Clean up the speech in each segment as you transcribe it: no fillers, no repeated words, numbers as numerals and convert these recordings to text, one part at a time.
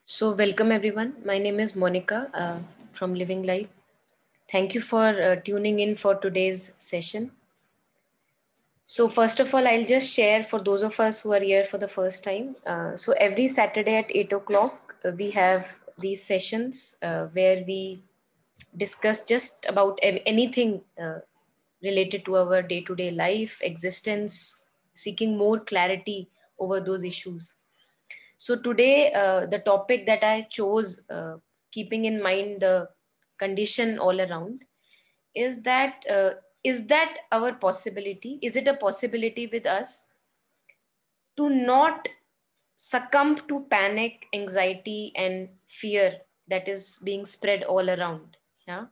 So, welcome everyone. My name is Monica from Living Life. Thank you for tuning in for today's session. So, first of all, I'll just share for those of us who are here for the first time. So, every Saturday at 8 o'clock, we have these sessions where we discuss just about anything related to our day to day life, existence, seeking more clarity over those issues. So today, the topic that I chose, keeping in mind the condition all around, is that our possibility? Is it a possibility with us to not succumb to panic, anxiety, and fear that is being spread all around? Yeah,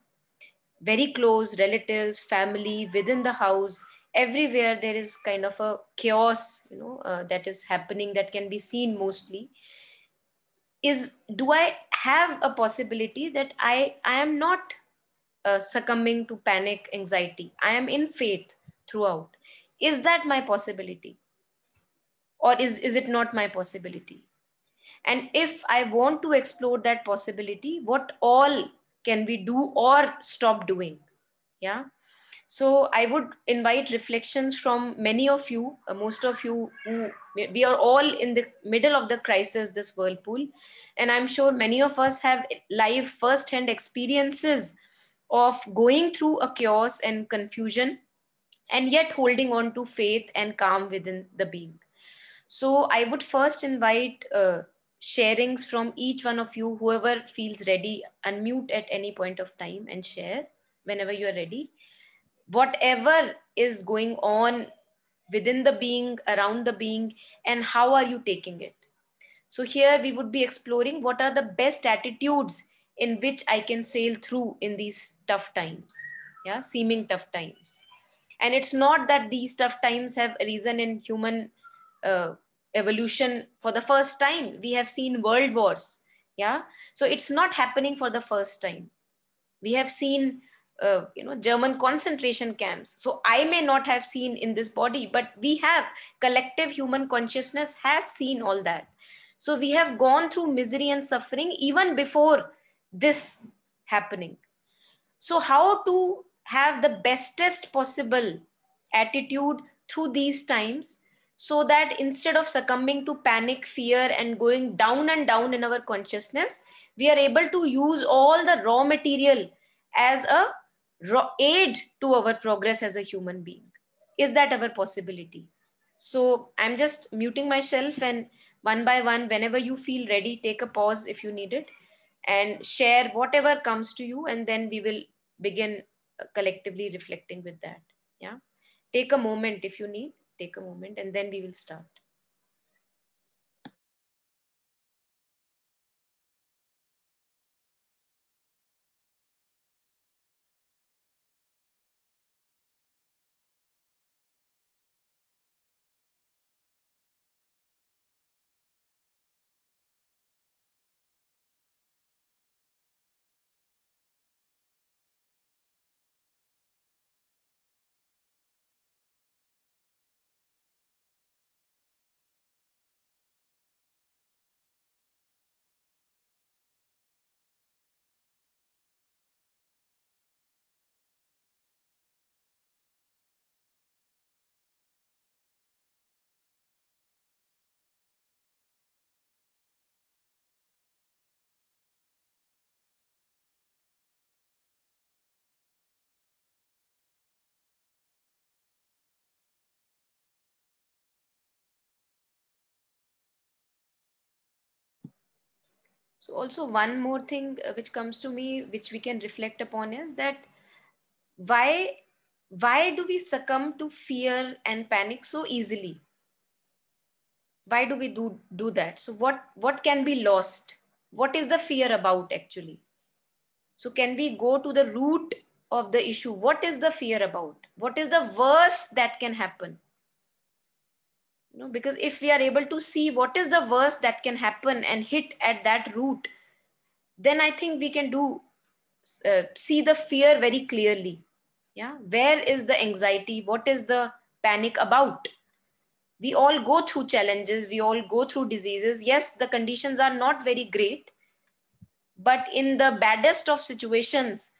very close relatives, family, within the house, everywhere there is kind of a chaos, that is happening that can be seen mostly is do I have a possibility that I am not succumbing to panic anxiety? I am in faith throughout. Is that my possibility, or is it not my possibility? And if I want to explore that possibility, what all can we do or stop doing? Yeah. So I would invite reflections from many of you, most of you, who we are all in the middle of the crisis, this whirlpool. And I'm sure many of us have live first hand experiences of going through a chaos and confusion and yet holding on to faith and calm within the being. So I would first invite sharings from each one of you, whoever feels ready, unmute at any point of time and share whenever you are ready whatever is going on within the being, around the being, and how are you taking it. So here we would be exploring what are the best attitudes in which I can sail through in these tough times. Yeah, seeming tough times. And it's not that these tough times have arisen in human uh, evolution for the first time. We have seen world wars. Yeah, so it's not happening for the first time. We have seen German concentration camps. So I may not have seen in this body, but we have collective human consciousness has seen all that. So we have gone through misery and suffering even before this happening. So how to have the bestest possible attitude through these times, so that instead of succumbing to panic, fear, and going down and down in our consciousness, we are able to use all the raw material as a raw aid to our progress as a human being. Is that our possibility? So I'm just muting myself, and one by one, whenever you feel ready, take a pause if you need it and share whatever comes to you, and then we will begin collectively reflecting with that. Yeah, take a moment if you need, take a moment, and then we will start. So also one more thing which comes to me, which we can reflect upon, is that why why do we succumb to fear and panic so easily? Why do we do that? So what can be lost? What is the fear about actually? So can we go to the root of the issue? What is the fear about? What is the worst that can happen? Because if we are able to see what is the worst that can happen and hit at that root, then I think we can do see the fear very clearly. Yeah, where is the anxiety? What is the panic about? We all go through challenges, we all go through diseases. Yes, the conditions are not very great, but in the baddest of situations,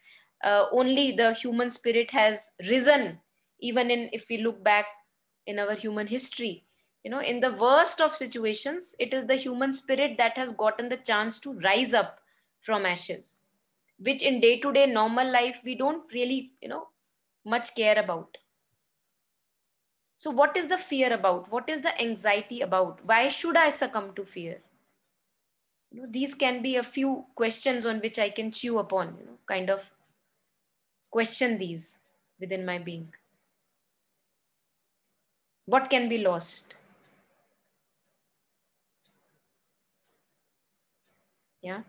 only the human spirit has risen. Even in, if we look back in our human history, you know, in the worst of situations, it is the human spirit that has gotten the chance to rise up from ashes, which in day to day normal life we don't really, you know, much care about. So what is the fear about? What is the anxiety about? Why should I succumb to fear? You know, these can be a few questions on which I can chew upon, you know, kind of question these within my being. What can be lost? Yeah.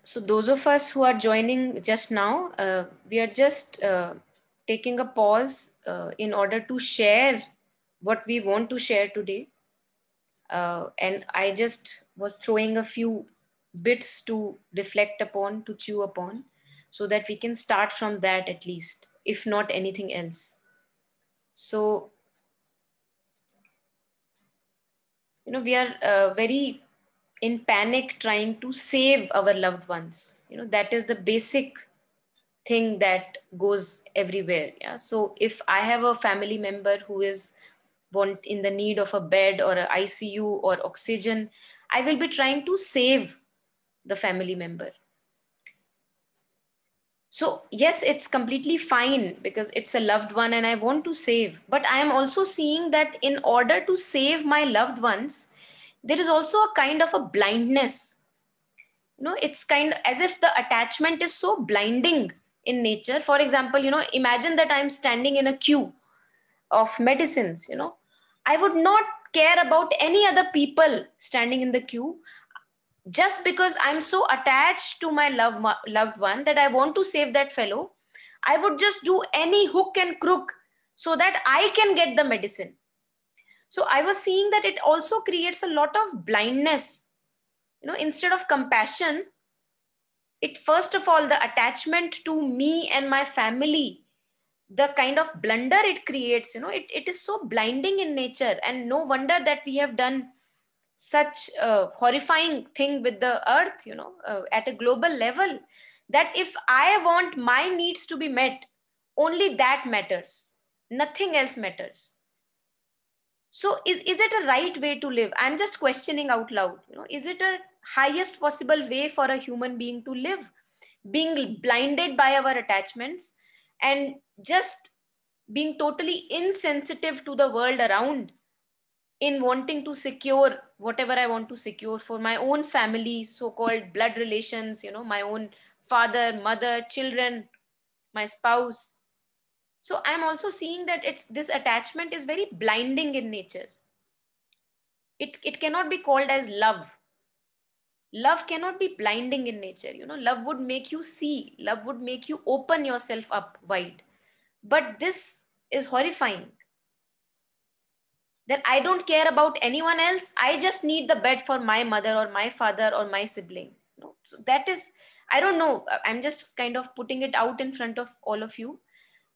So those of us who are joining just now, we are just taking a pause in order to share what we want to share today. And I just was throwing a few bits to reflect upon, to chew upon, so that we can start from that at least, if not anything else. So, you know, we are very in panic trying to save our loved ones. You know, that is the basic thing that goes everywhere. Yeah. So if I have a family member who is want in the need of a bed or a ICU or oxygen, I will be trying to save the family member. So yes, it's completely fine because it's a loved one and I want to save. But I am also seeing that in order to save my loved ones, there is also a kind of a blindness. You know, it's kind of as if the attachment is so blinding in nature. For example, you know, imagine that I'm standing in a queue of medicines, you know, I would not care about any other people standing in the queue, just because I'm so attached to my loved one that I want to save that fellow. I would just do any hook and crook so that I can get the medicine. So I was seeing that it also creates a lot of blindness. You know, instead of compassion, it first of all, the attachment to me and my family, the kind of blunder it creates, you know, it is so blinding in nature. And no wonder that we have done such a horrifying thing with the earth, you know, at a global level, that if I want my needs to be met, only that matters, nothing else matters. So is it a right way to live? I'm just questioning out loud, you know, is it a highest possible way for a human being to live, being blinded by our attachments and just being totally insensitive to the world around, in wanting to secure whatever I want to secure for my own family, so called blood relations, you know, my own father, mother, children, my spouse. So I'm also seeing that it's this attachment is very blinding in nature. It cannot be called as love. Love cannot be blinding in nature. You know, love would make you see, love would make you open yourself up wide. But this is horrifying, that I don't care about anyone else. I just need the bed for my mother or my father or my sibling. No, so that is, I don't know. I'm just kind of putting it out in front of all of you.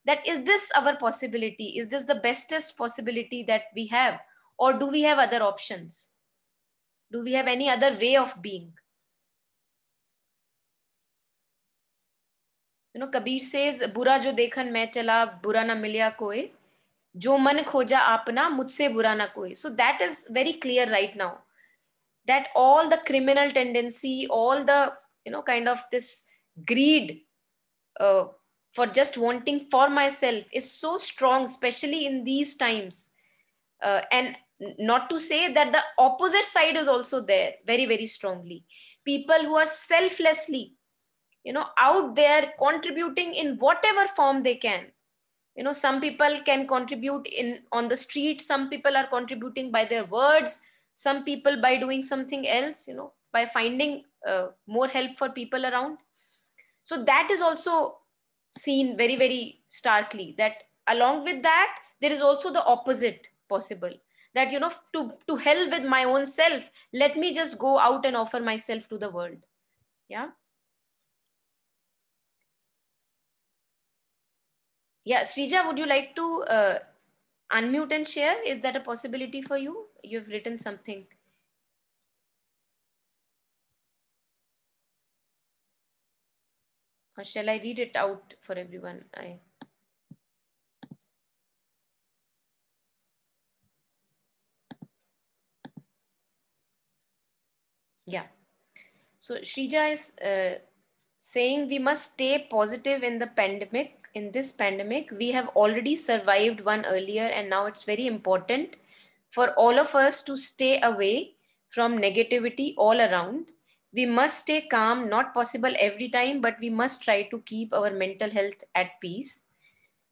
That is this our possibility? Is this the bestest possibility that we have? Or do we have other options? Do we have any other way of being? You know, Kabir says, "बुरा जो देखन मैं चला, बुरा ना मिलिया कोई, जो मन खोजा आपना, मुझसे बुरा ना कोई." So that is very clear right now, that all the criminal tendency, all the, you know, kind of this greed for just wanting for myself is so strong, especially in these times. And not to say that the opposite side is also there very, very strongly. People who are selflessly, out there contributing in whatever form they can. Some people can contribute in on the street, some people are contributing by their words, some people by doing something else, by finding more help for people around. So that is also seen very, very starkly, that along with that there is also the opposite possible, that to hell with my own self, let me just go out and offer myself to the world. Yeah. Yeah, Srija, would you like to unmute and share? Is that a possibility for you? You've written something. Or shall I read it out for everyone? Yeah. So Shrija is saying we must stay positive in the pandemic. In this pandemic, we have already survived one earlier, and now it's very important for all of us to stay away from negativity all around. We must stay calm, not possible every time, but we must try to keep our mental health at peace.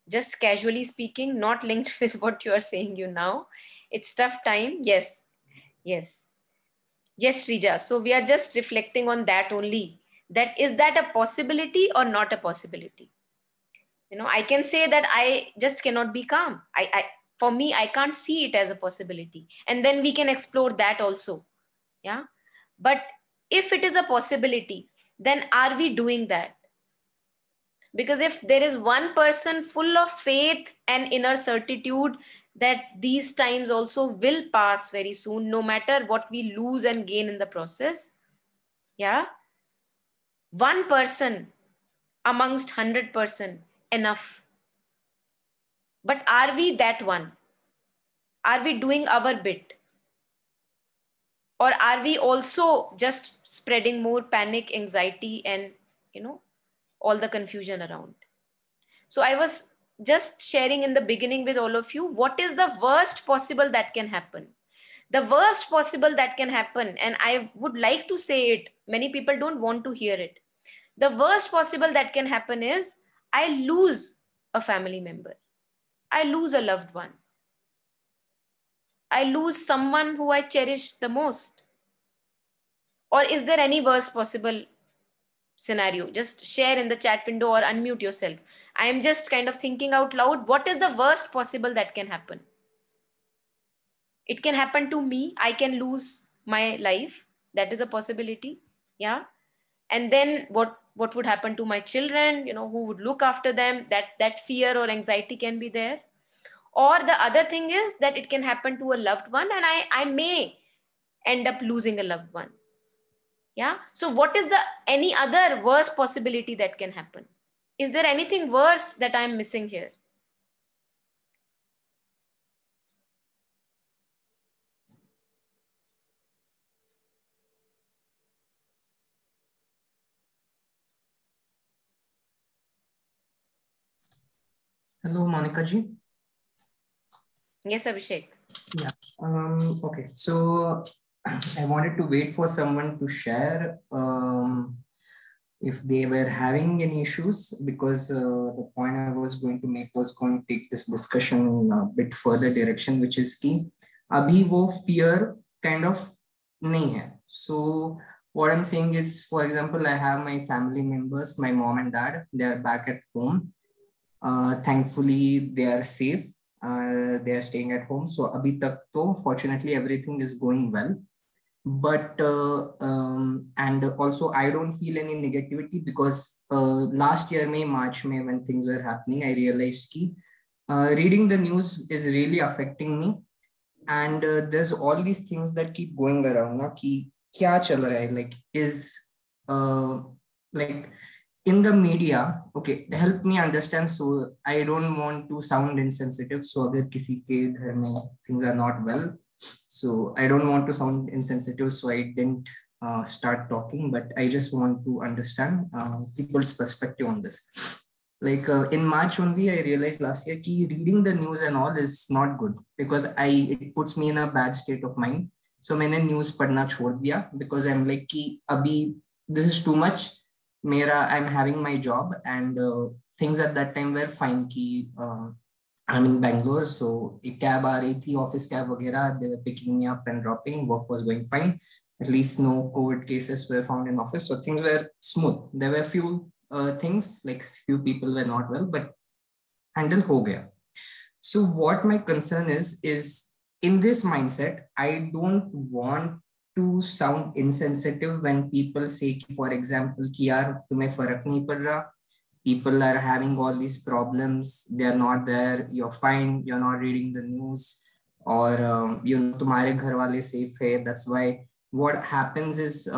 Just casually speaking, not linked with what you are saying you now. It's tough time. Yes, yes. Yes, Srija. So we are just reflecting on that only. That is that a possibility or not a possibility? I can say that I just cannot be calm. For me, I can't see it as a possibility. And then we can explore that also. Yeah. But if it is a possibility, then are we doing that? Because if there is one person full of faith and inner certitude that these times also will pass very soon, no matter what we lose and gain in the process, yeah, one person amongst 100%, enough. But are we that one? Are we doing our bit? Or are we also just spreading more panic, anxiety, and, all the confusion around? So I was just sharing in the beginning with all of you, what is the worst possible that can happen? The worst possible that can happen, and I would like to say it, many people don't want to hear it. The worst possible that can happen is I lose a family member. I lose a loved one. I lose someone who I cherish the most. Or is there any worse possible scenario? Just share in the chat window or unmute yourself. I am just kind of thinking out loud, what is the worst possible that can happen? It can happen to me. I can lose my life. That is a possibility. Yeah. And then what would happen to my children? Who would look after them? That fear or anxiety can be there. Or the other thing is that it can happen to a loved one, and I may end up losing a loved one. Yeah. So what is the any other worse possibility that can happen? Is there anything worse that I'm missing here? Hello, Monica ji. Yes, Abhishek. Yeah. Okay. So I wanted to wait for someone to share if they were having any issues, because the point I was going to make was going to take this discussion in a bit further direction, which is कि अभी वो fear kind of नहीं है. So what I'm saying is, for example, I have my family members, my mom and dad, they are back at home. Thankfully, they are safe. They are staying at home. So abhi tak to fortunately everything is going well. But and also I don't feel any negativity, because last year May March May, when things were happening, I realized ki reading the news is really affecting me. And there's all these things that keep going around na, ki kya chal raha hai, like is like in the media. Okay, help me understand, so I don't want to sound insensitive. So agar kisi ke ghar mein things are not well, so I don't want to sound insensitive, so I didn't start talking, but I just want to understand people's perspective on this. Like in March only, I realized last year कि reading the news and all is not good because it puts me in a bad state of mind. So मैंने news पढ़ना छोड़ दिया because I'm like कि अभी this is too much. I'm having my job and things at that time were fine कि I'm in Bangalore, so एक cab आ रही थी, office cab वगैरह, they were picking me up and dropping, work was going fine. At least no COVID cases were found in office, so things were smooth. There were few things, like few people were not well, but handle ho gaya. So what my concern is in this mindset, I don't want to sound insensitive when people say, for example, कि यार तुम्हें फर्क नहीं पड़ रहा, people are having all these problems, they are not there, you're fine, you're not reading the news, or you know तुम्हारे घर वाले safe है. That's why what happens is,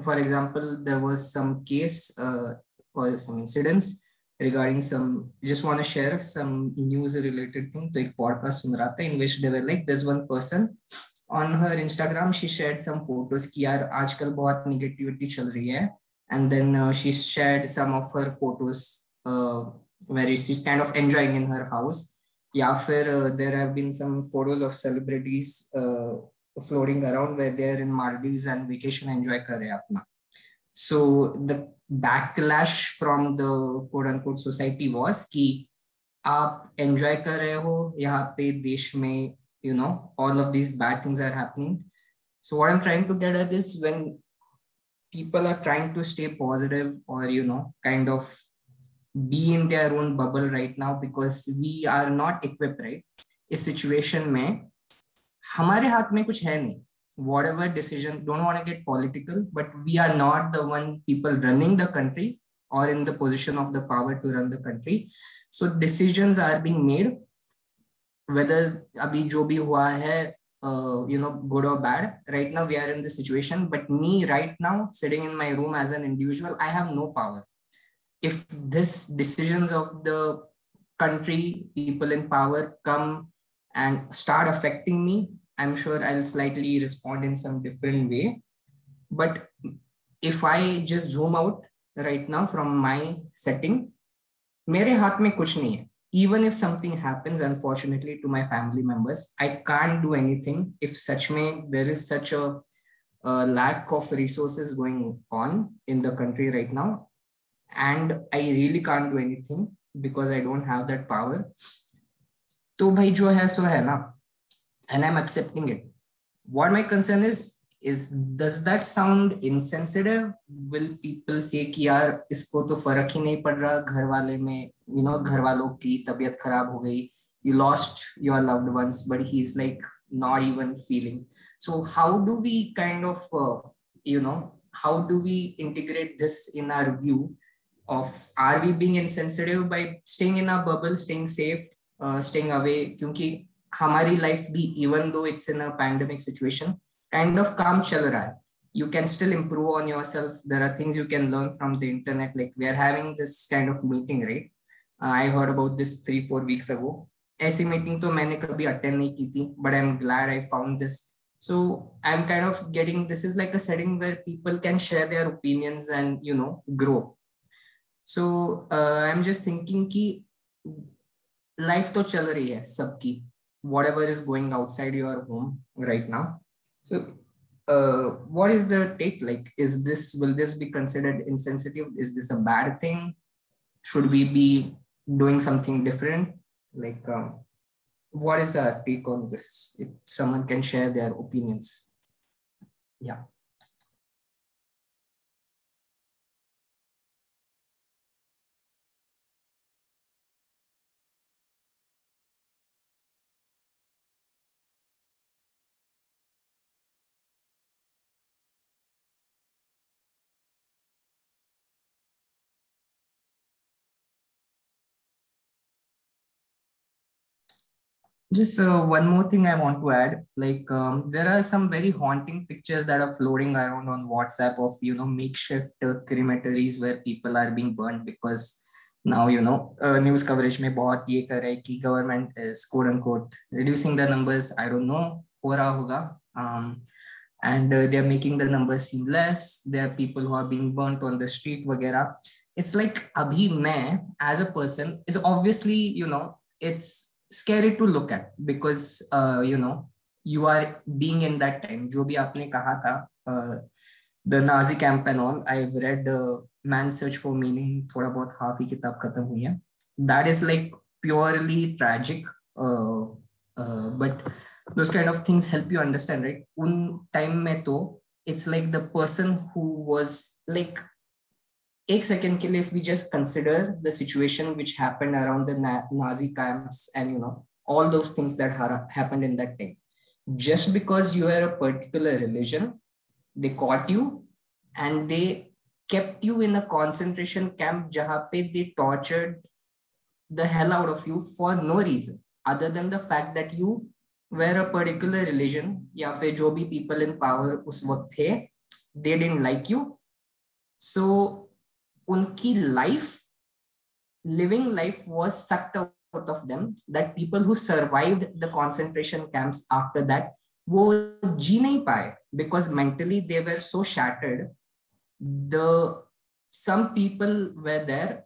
for example, there was some case or some incidents regarding some, just want to share some news related thing. तो एक podcast सुन रहा था in which they were like, there's one person on her Instagram, she shared some photos कि यार आजकल बहुत negativity चल रही है, and then she shared some of her photos where she's kind of enjoying in her house. या फिर there have been some photos of celebrities floating around where they're in Maldives and vacation enjoy कर रहे हैं अपना. So the backlash from the quote unquote society was कि आप enjoy कर रहे हो यहाँ पे देश में, you know, all of these bad things are happening. So what I'm trying to get at is when people are trying to stay positive or, you know, kind of be in their own bubble right now because we are not equipped, right? इस situation में हमारे हाथ में कुछ है नहीं. Whatever decision, don't want to get political, but we are not the one people running the country or in the position of the power to run the country. So decisions are being made, whether abhi jo bhi hua hai, you know, good or bad. Right now we are in this situation, but me right now sitting in my room as an individual, I have no power. If this decisions of the country, people in power come and start affecting me, I'm sure I'll slightly respond in some different way. But if I just zoom out right now from my setting, मेरे हाथ में कुछ नहीं है. Even if something happens, unfortunately, to my family members, I can't do anything. If such may, there is such a lack of resources going on in the country right now, and I really can't do anything because I don't have that power. तो भाई जो है सो है ना, and I'm accepting it. What my concern is does that sound insensitive? Will people say कि यार इसको तो फर्क ही नहीं पड़ रहा, घर वाले में, you know, घर वालों की तबीयत खराब हो गई, you lost your loved ones, but he's like not even feeling. So how do we kind of you know, how do we integrate this in our view of, are we being insensitive by staying in our bubble, staying safe, staying away? क्योंकि हमारी life भी, even though it's in a pandemic situation, kind of काम चल रहा है. You can still improve on yourself. There are things you can learn from the internet. Like we are having this kind of meeting, right? I heard about this 3-4 weeks ago. ऐसी meeting तो मैंने कभी attend नहीं की थी, but I'm glad I found this. So I'm kind of getting, this is like a setting where people can share their opinions and, you know, grow. So I'm just thinking कि life तो चल रही है सबकी, whatever is going outside your home right now. So what is the take? Like, will this be considered insensitive? Is this a bad thing? Should we be doing something different? Like, what is our take on this? If someone can share their opinions. Yeah. Just one more thing I want to add, like there are some very haunting pictures that are floating around on WhatsApp of, you know, makeshift crematories where people are being burned because now, you know, news coverage में बहुत ये कर रहा है कि government is quote unquote reducing the numbers. I don't know हो रहा होगा. and they're making the numbers seem less. There are people who are being burnt on the street, वगैरह. It's like abhi मैं as a person is obviously, it's scary to look at because you are being in that time. जो भी आपने कहा था, the Nazi camp and all. I've read Man's Search for Meaning. थोड़ा बहुत half ही किताब खत्म हुई है. That is like purely tragic. But those kind of things help you understand, right? उन time में तो it's like the person who was like एक second के लिए, if we just consider the situation which happened around the Nazi camps and all those things that happened in that time, just because you are a particular religion, they caught you and they kept you in a concentration camp jahan pe they tortured the hell out of you for no reason other than the fact that you were a particular religion ya fir jo bhi people in power us waqt the, they didn't like you. So unki living life was sucked out of them, that people who survived the concentration camps after that वो जी नहीं पाए because mentally they were so shattered. Some people were there,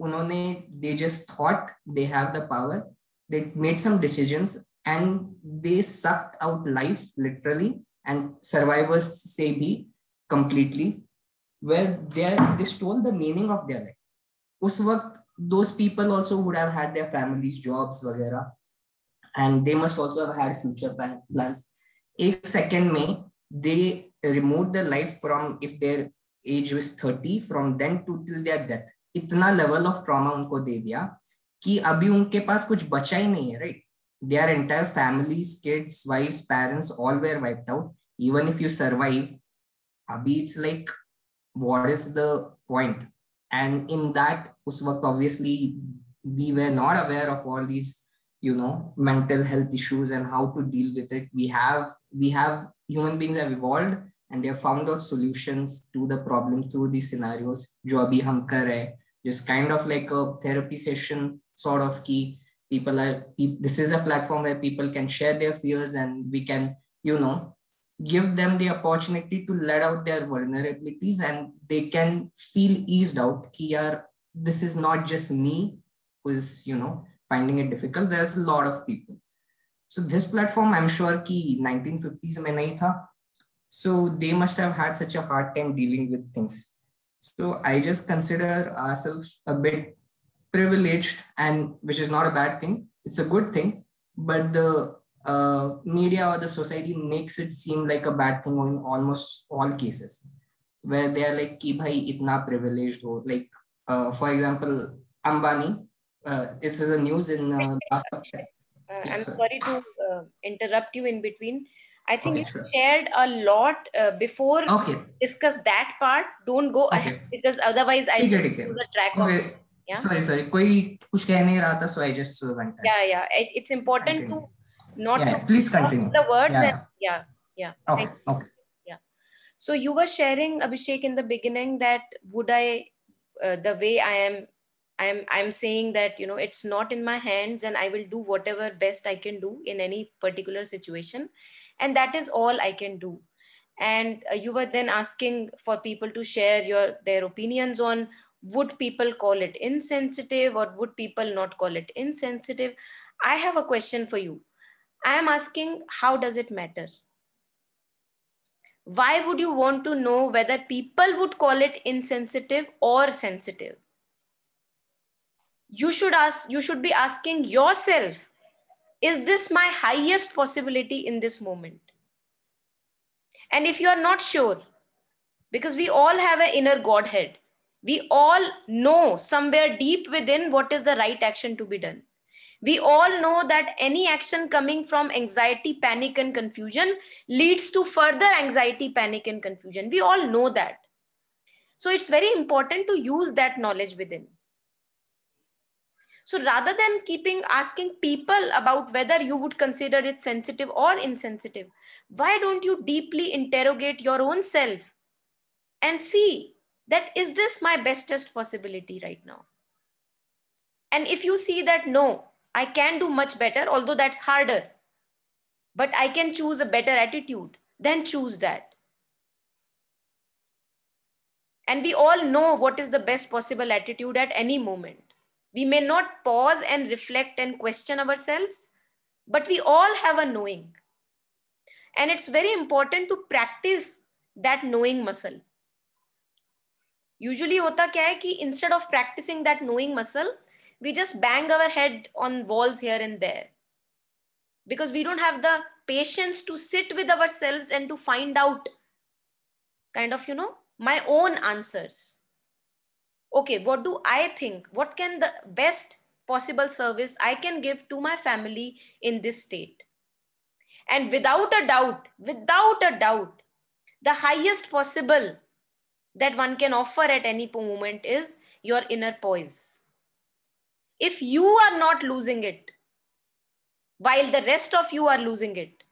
उन्होंने they just thought they have the power, they made some decisions and they sucked out life literally, and survivors say भी completely, where they stole the meaning of their life. उस वक्त those people also would have had their families, jobs वगैरह, and they must also have had future plans. एक second में they removed their life from, if their age was 30, from then to till their death. इतना level of trauma उनको दे दिया कि अभी उनके पास कुछ बचा ही नहीं है, right? Their entire families, kids, wives, parents, all were wiped out. Even if you survive, abhi it's like, what is the point? And in that, us waqt obviously we were not aware of all these, mental health issues and how to deal with it. We have human beings have evolved and they have found out solutions to the problem through these scenarios. जो अभी हम कर रहे हैं, just kind of like a therapy session sort of key. This is a platform where people can share their fears and we can, give them the opportunity to let out their vulnerabilities and they can feel eased out कि यार, this is not just me who is, finding it difficult. There's a lot of people. So this platform, I'm sure कि 1950s में नहीं था. So they must have had such a hard time dealing with things. So I just consider ourselves a bit privileged, and which is not a bad thing. It's a good thing, but the media or the society makes it seem like a bad thing in almost all cases, where they are like ki bhai itna privileged ho. Like for example, Ambani, this is a news in last I'm sorry to interrupt you in between. I think you sure. shared a lot before discuss that part. Don't go ahead because otherwise I'll lose a track of it. Yeah? Sorry. कोई कुछ कह नहीं रहा था, so I just went ahead. Yeah. It's important to not to please continue the words. Yeah. Okay. Yeah. So you were sharing, Abhishek, in the beginning that would I, the way I'm saying that, it's not in my hands and I will do whatever best I can do in any particular situation. And that is all I can do. And you were then asking for people to share their opinions on, would people call it insensitive or would people not call it insensitive? I have a question for you. I am asking, how does it matter? Why would you want to know whether people would call it insensitive or sensitive? You should be asking yourself, is this my highest possibility in this moment? And if you are not sure, because we all have an inner Godhead, we all know somewhere deep within what is the right action to be done. We all know that any action coming from anxiety, panic, and confusion leads to further anxiety, panic, and confusion. We all know that. So it's very important to use that knowledge within. So rather than asking people about whether you would consider it sensitive or insensitive, why don't you deeply interrogate your own self and see that, is this my bestest possibility right now? And if you see that, no, I can do much better, although that's harder, but I can choose a better attitude, then choose that. And we all know what is the best possible attitude at any moment. We may not pause and reflect and question ourselves, but we all have a knowing. And it's very important to practice that knowing muscle. Usually होता क्या है कि instead of practicing that knowing muscle, we just bang our head on walls here and there. Because we don't have the patience to sit with ourselves and to find out kind of, my own answers. Okay, what do I think? What can the best possible service I can give to my family in this state? And without a doubt, the highest possible that one can offer at any moment is your inner poise. If you are not losing it, while the rest of you are losing it,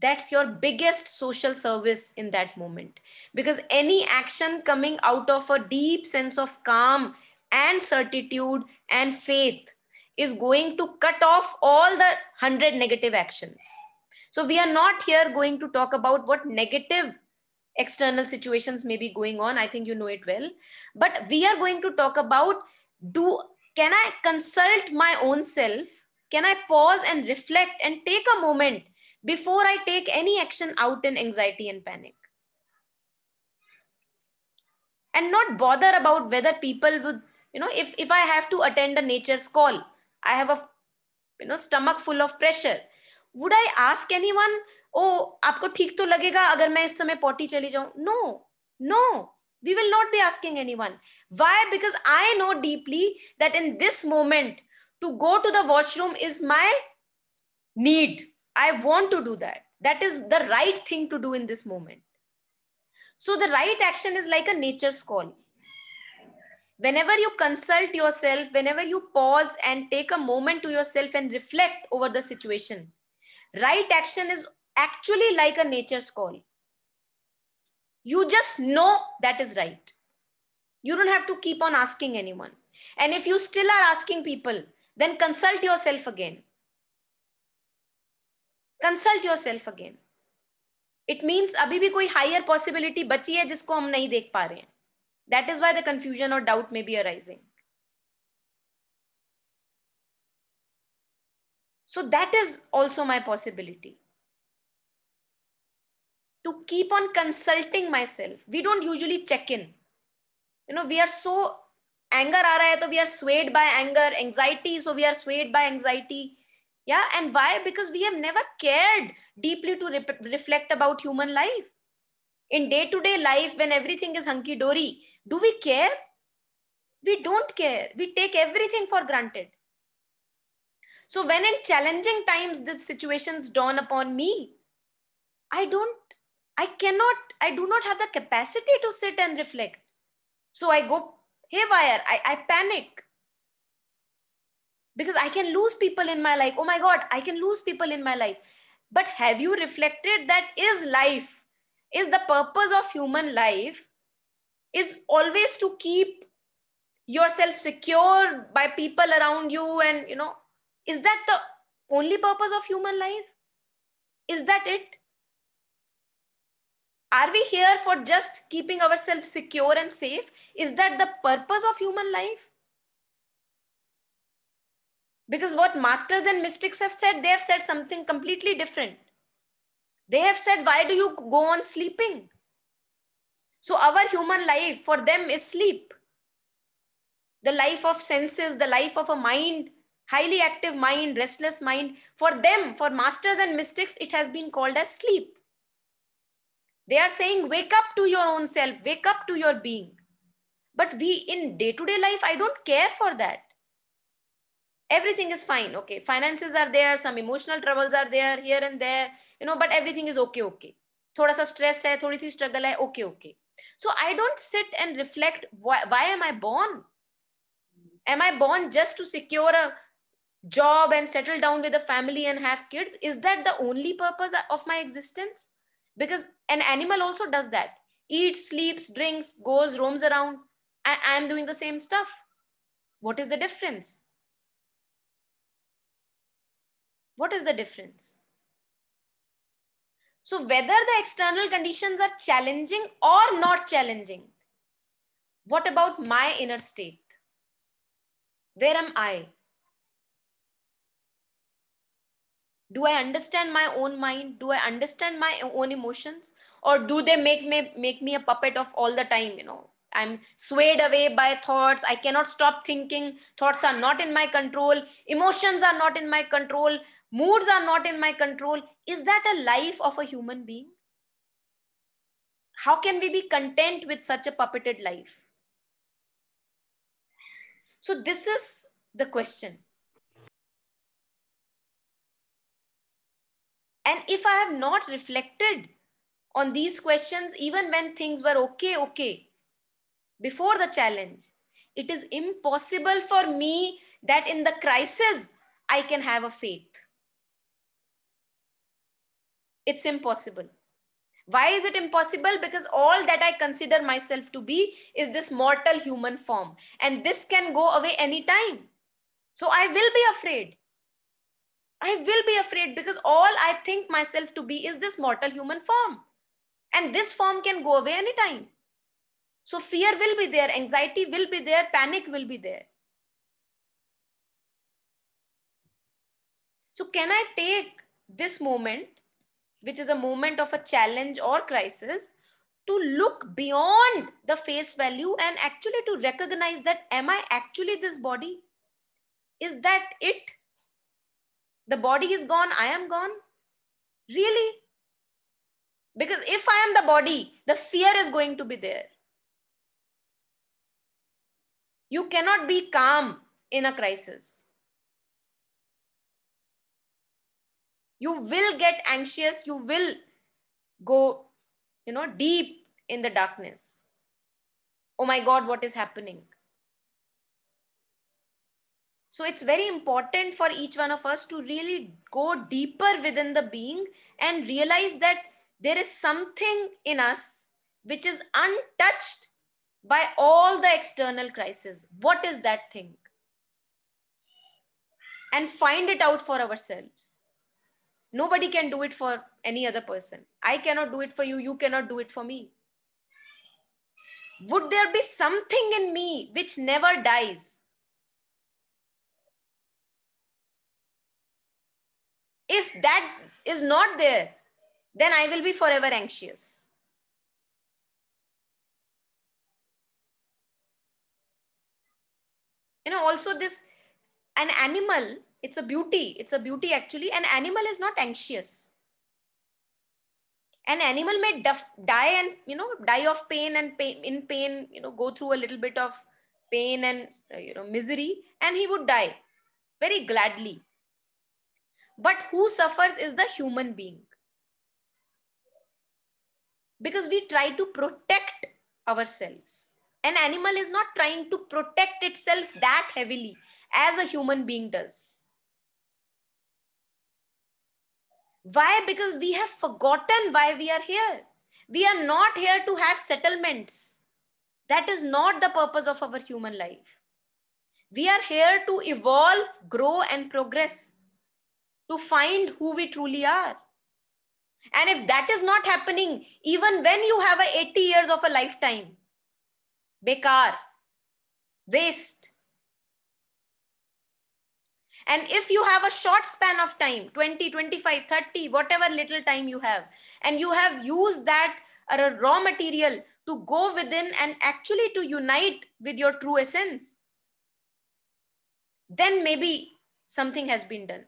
that's your biggest social service in that moment. Because any action coming out of a deep sense of calm and certitude and faith is going to cut off all the 100 negative actions. So we are not here going to talk about what negative external situations may be going on. I think you know it well. But we are going to talk about, can I consult my own self? Can I pause and reflect and take a moment before I take any action out in anxiety and panic? And not bother about whether people would, if I have to attend a nature's call, I have a stomach full of pressure, would I ask anyone, oh, आपको ठीक तो लगेगा अगर मैं इस समय potty चली जाऊं? No, we will not be asking anyone. Why? Because I know deeply that in this moment, to go to the washroom is my need. I want to do that. That is the right thing to do in this moment. So the right action is like a nature's call. Whenever you consult yourself, whenever you pause and take a moment to yourself and reflect over the situation, right action is actually like a nature's call. You just know that is right. You don't have to keep on asking anyone. And if you still are asking people, then consult yourself again. Consult yourself again. It means अभी भी कोई higher possibility बची है जिसको हम नहीं देख पा रहे हैं. That is why the confusion or doubt may be arising. So that is also my possibility. To keep on consulting myself. We don't usually check in. We are so, anger aa raha hai, so we are swayed by anger, anxiety, so we are swayed by anxiety. Yeah, and why? Because we have never cared deeply to reflect about human life. In day-to-day life, when everything is hunky-dory, do we care? We don't care. We take everything for granted. So when in challenging times, these situations dawn upon me, I do not have the capacity to sit and reflect. So I go haywire. I panic. Because I can lose people in my life. Oh my God, I can lose people in my life. But have you reflected that is life? Is the purpose of human life is always to keep yourself secure by people around you, and is that the only purpose of human life? Is that it? Are we here for just keeping ourselves secure and safe? Is that the purpose of human life? Because what masters and mystics have said, they have said something completely different. They have said, why do you go on sleeping? So our human life for them is sleep. The life of senses, the life of a mind, highly active mind, restless mind, for them, for masters and mystics, it has been called as sleep. They are saying, wake up to your own self, wake up to your being. But we in day-to-day life, I don't care for that. Everything is fine. Okay, finances are there, some emotional troubles are there here and there, but everything is okay. Thoda sa stress hai, thodi si struggle hai, okay. So I don't sit and reflect, why am I born? Am I born just to secure a job and settle down with a family and have kids? Is that the only purpose of my existence? Because an animal also does that. Eats, sleeps, drinks, goes, roams around. I am doing the same stuff. What is the difference? What is the difference? So whether the external conditions are challenging or not challenging, what about my inner state? Where am I? Do I understand my own mind? Do I understand my own emotions? Or do they make me a puppet of all the time? I'm swayed away by thoughts. I cannot stop thinking. Thoughts are not in my control. Emotions are not in my control. Moods are not in my control. Is that a life of a human being? How can we be content with such a puppeted life? So this is the question. And if I have not reflected on these questions, even when things were okay, before the challenge, it is impossible for me that in the crisis, I can have a faith. It's impossible. Why is it impossible? Because all that I consider myself to be is this mortal human form. And this can go away anytime. So I will be afraid. I will be afraid because all I think myself to be is this mortal human form. And this form can go away anytime. So fear will be there, anxiety will be there, panic will be there. So can I take this moment, which is a moment of a challenge or crisis, to look beyond the face value and actually to recognize that, am I actually this body? Is that it? The body is gone, I am gone? Really? Because if I am the body, the fear is going to be there. You cannot be calm in a crisis. You will get anxious, you will go, deep in the darkness. Oh my God, what is happening? So it's very important for each one of us to really go deeper within the being and realize that there is something in us which is untouched by all the external crises. What is that thing? And find it out for ourselves. Nobody can do it for any other person. I cannot do it for you. You cannot do it for me. Would there be something in me which never dies? If that is not there, then I will be forever anxious. Also an animal, it's a beauty actually. An animal is not anxious. An animal may die and, die of pain and in pain, go through a little bit of pain and, misery, and he would die very gladly. But who suffers is the human being. Because we try to protect ourselves. An animal is not trying to protect itself that heavily as a human being does. Why? Because we have forgotten why we are here. We are not here to have settlements. That is not the purpose of our human life. We are here to evolve, grow, and progress, to find who we truly are. And if that is not happening, even when you have 80 years of a lifetime, bekar, waste. And if you have a short span of time, 20, 25, 30, whatever little time you have, and you have used that raw material to go within and actually to unite with your true essence, then maybe something has been done.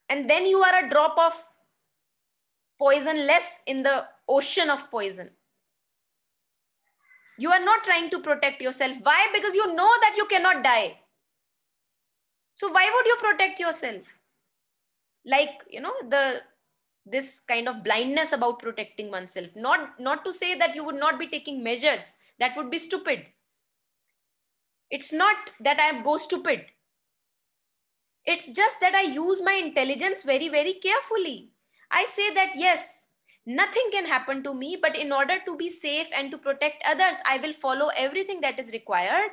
And then you are a drop of poison less in the ocean of poison. You are not trying to protect yourself. Why? Because you know that you cannot die. So why would you protect yourself? Like, this kind of blindness about protecting oneself. Not to say that you would not be taking measures. That would be stupid. It's not that I go stupid. It's just that I use my intelligence very, very carefully. I say that yes, nothing can happen to me, but in order to be safe and to protect others, I will follow everything that is required.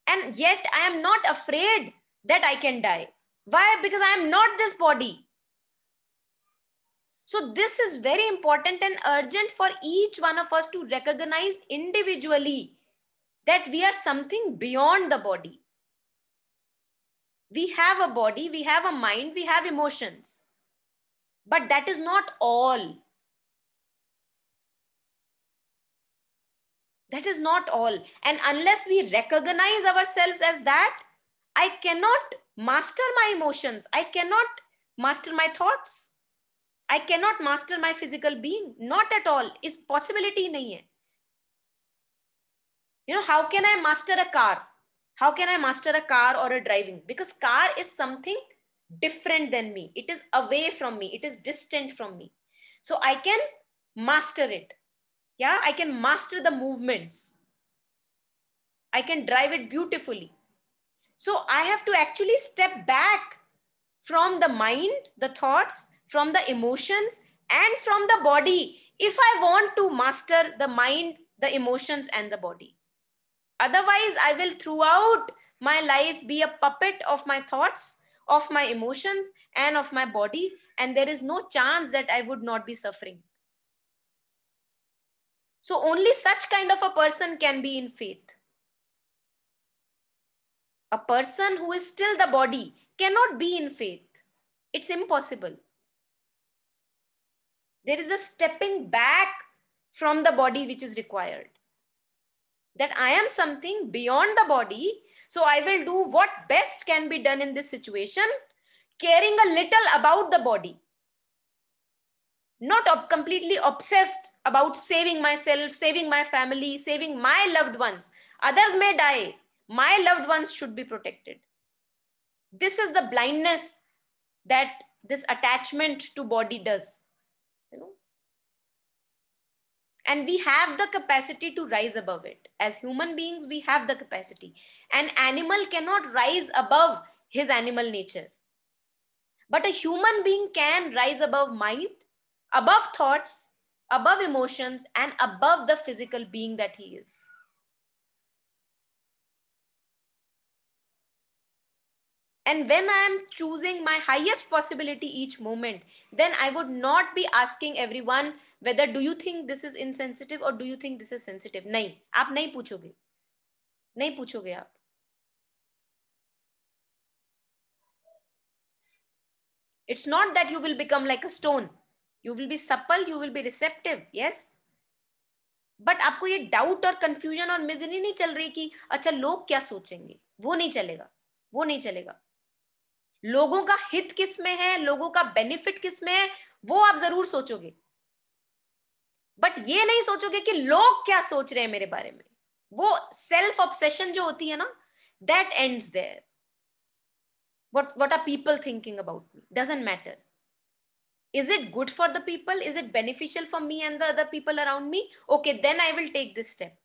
And yet I am not afraid that I can die. Why? Because I am not this body. So this is very important and urgent for each one of us to recognize individually that we are something beyond the body. We have a body, we have a mind, we have emotions. But that is not all. That is not all. And unless we recognize ourselves as that, I cannot master my emotions. I cannot master my thoughts. I cannot master my physical being. Not at all. Is possibility nahi hai. You know, how can I master a car? How can I master a car or a driving? Because car is something different than me. It is away from me. It is distant from me. So I can master it. Yeah, I can master the movements. I can drive it beautifully. So I have to actually step back from the mind, the thoughts, from the emotions, and from the body if I want to master the mind, the emotions, and the body. Otherwise, I will throughout my life be a puppet of my thoughts, of my emotions, and of my body, and there is no chance that I would not be suffering. So only such kind of a person can be in faith. A person who is still the body cannot be in faith. It's impossible. There is a stepping back from the body which is required. That I am something beyond the body, so I will do what best can be done in this situation, caring a little about the body. Not completely obsessed about saving myself, saving my family, saving my loved ones. Others may die. My loved ones should be protected. This is the blindness that this attachment to body does. You know? And we have the capacity to rise above it. As human beings, we have the capacity. An animal cannot rise above his animal nature. But a human being can rise above mind, above thoughts, above emotions, and above the physical being that he is. And when I am choosing my highest possibility each moment, then I would not be asking everyone whether do you think this is insensitive or do you think this is sensitive. नहीं, आप नहीं पूछोगे. नहीं पूछोगे आप. It's not that you will become like a stone. You will be supple, you will be receptive, yes. But आपको ये doubt और कंफ्यूजन और मिजरी नहीं चल रही कि अच्छा लोग क्या सोचेंगे. वो नहीं चलेगा. वो नहीं चलेगा. लोगों का हित किस में है, लोगों का बेनिफिट किस में है, वो आप जरूर सोचोगे. बट ये नहीं सोचोगे कि लोग क्या सोच रहे हैं मेरे बारे में. वो सेल्फ ऑब्सेशन जो होती है ना, that ends there. What are people thinking about me? Doesn't matter. Is it good for the people? Is it beneficial for me and the other people around me? Okay, then I will take this step.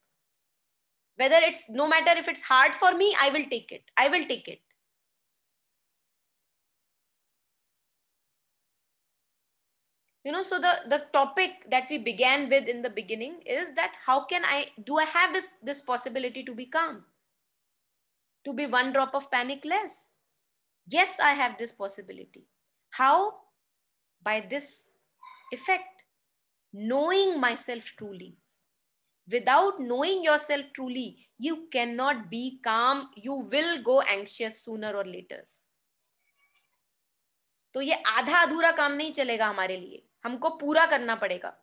Whether it's, no matter if it's hard for me, I will take it. I will take it. You know, so the topic that we began with in the beginning is that how can I have this possibility to be calm? To be one drop of panic less? Yes, I have this possibility. How? By this effect, knowing myself truly. Without knowing yourself truly, you cannot be calm. You will go anxious sooner or later. तो ये आधा अधूरा काम नहीं चलेगा हमारे लिए. हमको पूरा करना पड़ेगा.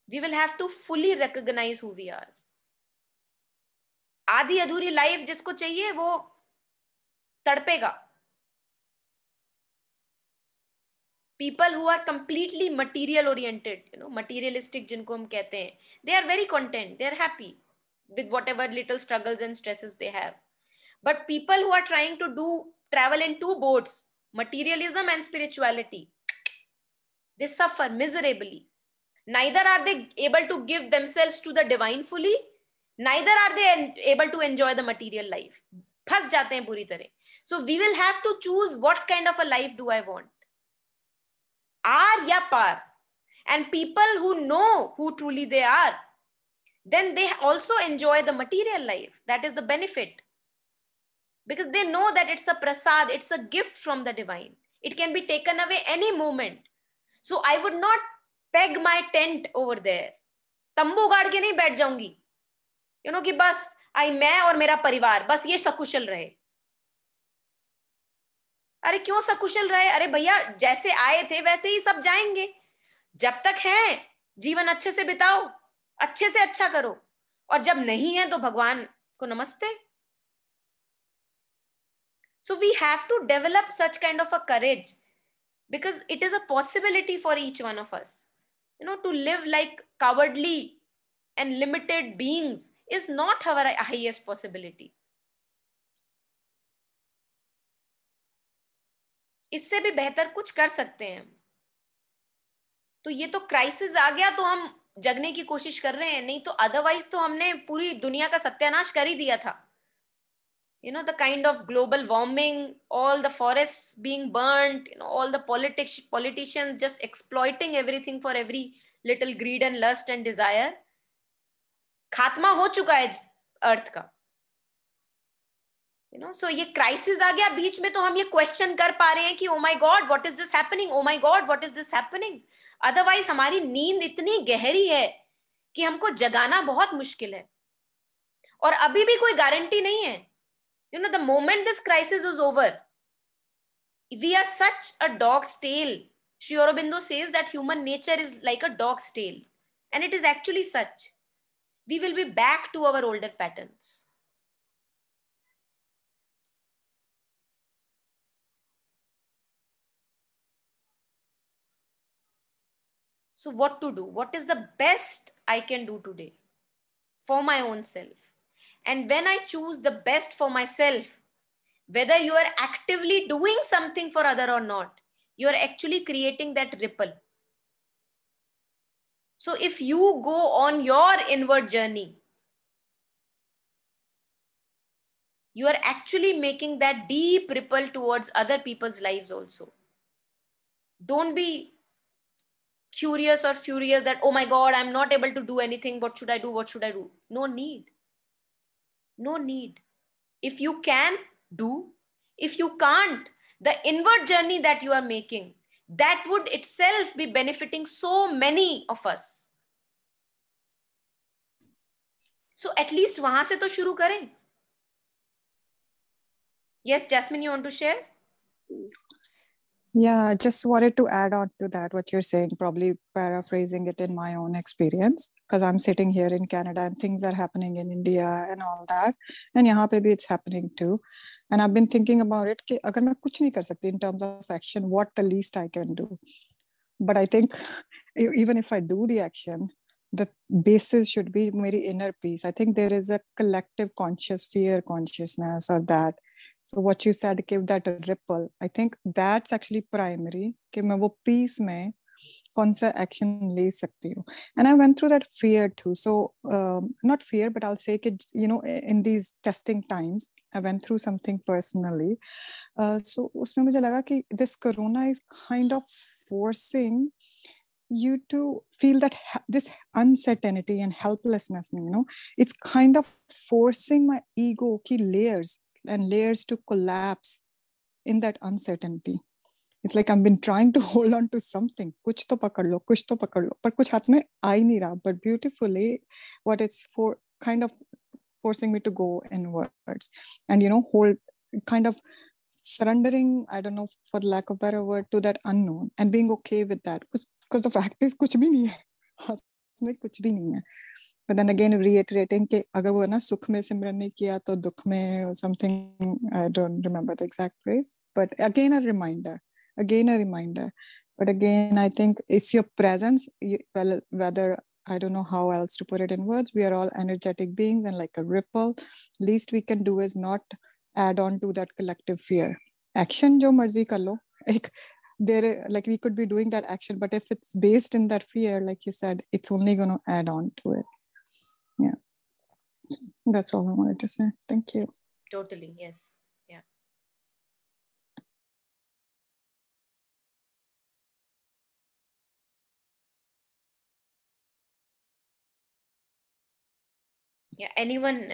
We will have to fully recognize who we are. आधी अधूरी लाइफ जिसको चाहिए वो तड़पेगा. People who are completely material oriented, you know, materialistic जिनको हम कहते हैं, they are very content, they are happy with whatever little struggles and stresses they have. But people who are trying to travel in two boats, materialism and spirituality, they suffer miserably. Neither are they able to give themselves to the divine fully, neither are they able to enjoy the material life. फंस जाते हैं बुरी तरह. So we will have to choose what kind of a life do I want. Ar ya par. And people who know who truly they are, then they also enjoy the material life. That is the benefit. Because they know that it's a prasad, it's a gift from the divine. It can be taken away any moment. So I would not peg my tent over there. तंबू गाड़ के नहीं बैठ जाऊंगी, कि बस आई मैं और मेरा परिवार बस ये सकुशल रहे. अरे क्यों सकुशल रहे? अरे भैया, जैसे आए थे वैसे ही सब जाएंगे. जब तक हैं, जीवन अच्छे से बिताओ, अच्छे से अच्छा करो, और जब नहीं है तो भगवान को नमस्ते. So we have to develop such kind of a courage, because it is a possibility for each one of us. To live like cowardly and limited beings is not our highest possibility. इससे भी बेहतर कुछ कर सकते हैं. तो ये तो क्राइसिस आ गया तो हम जगने की कोशिश कर रहे हैं, नहीं तो अदरवाइज तो हमने पूरी दुनिया का सत्यानाश कर ही दिया था. The kind of global warming, all the forests being burnt, all the politicians just exploiting everything for every little greed and lust and desire. खात्मा हो चुका है अर्थ का. So ये क्राइसिस आ गया बीच में, तो हम ये क्वेश्चन कर पा रहे हैं कि oh my God what is this happening, oh my God what is this happening. Otherwise हमारी नींद इतनी गहरी है कि हमको जगाना बहुत मुश्किल है. और अभी भी कोई गारंटी नहीं है. The moment this crisis is over, we are such a dog's tail. Sri Aurobindo says that human nature is like a dog's tail, and it is actually such. We will be back to our older patterns. So what to do? What is the best I can do today for my own self? And when I choose the best for myself, whether you are actively doing something for other or not, you are actually creating that ripple. So if you go on your inward journey, you are actually making that deep ripple towards other people's lives also. Don't be curious or furious that, oh my God, I'm not able to do anything. What should I do? What should I do? No need. No need. If you can, do. If you can't, the inward journey that you are making, that would itself be benefiting so many of us. So at least वहां से तो शुरू करें. Yes, Jasmine, you want to share? Yeah, I just wanted to add on to that, what you're saying, probably paraphrasing it in my own experience, because I'm sitting here in Canada and things are happening in India and all that. And यहाँ पे भी it's happening too. And I've been thinking about it, कि अगर मैं कुछ नहीं कर सकती in terms of action, what the least I can do. But I think even if I do the action, the basis should be मेरी inner peace. I think there is a collective conscious fear consciousness or that. So what you said, give that a ripple. I think that's actually primary. कि मैं वो peace में कौन सा action ले सकती हूँ. And I went through that fear too. So not fear, but I'll say कि in these testing times, I went through something personally. So उसमें मुझे लगा कि this corona is kind of forcing you to feel that this uncertainty and helplessness, it's kind of forcing my ego ki layers and layers to collapse in that uncertainty. It's like I've been trying to hold on to something. Kuch to pakad lo, kuch to pakad lo. But kuch haath mein aa hi nahi raha. But beautifully, what it's for kind of forcing me to go inwards and, hold kind of surrendering, I don't know, for lack of a better word, to that unknown and being okay with that. Because the fact is, kuch bhi nahi hai. हाथ में कुछ भी नहीं है. But then again, reiterating कि अगर वो ना सुख में सिमरन नहीं किया तो दुख में or something, I don't remember the exact phrase. But again, a reminder. But again, I think it's your presence. Well, whether, I don't know how else to put it in words. We are all energetic beings and like a ripple. Least we can do is not add on to that collective fear. Action जो मर्जी कर लो. There, like we could be doing that action, but if it's based in that fear, like you said, it's only going to add on to it. Yeah, that's all I wanted to say. Thank you. Totally, yes. Yeah, anyone,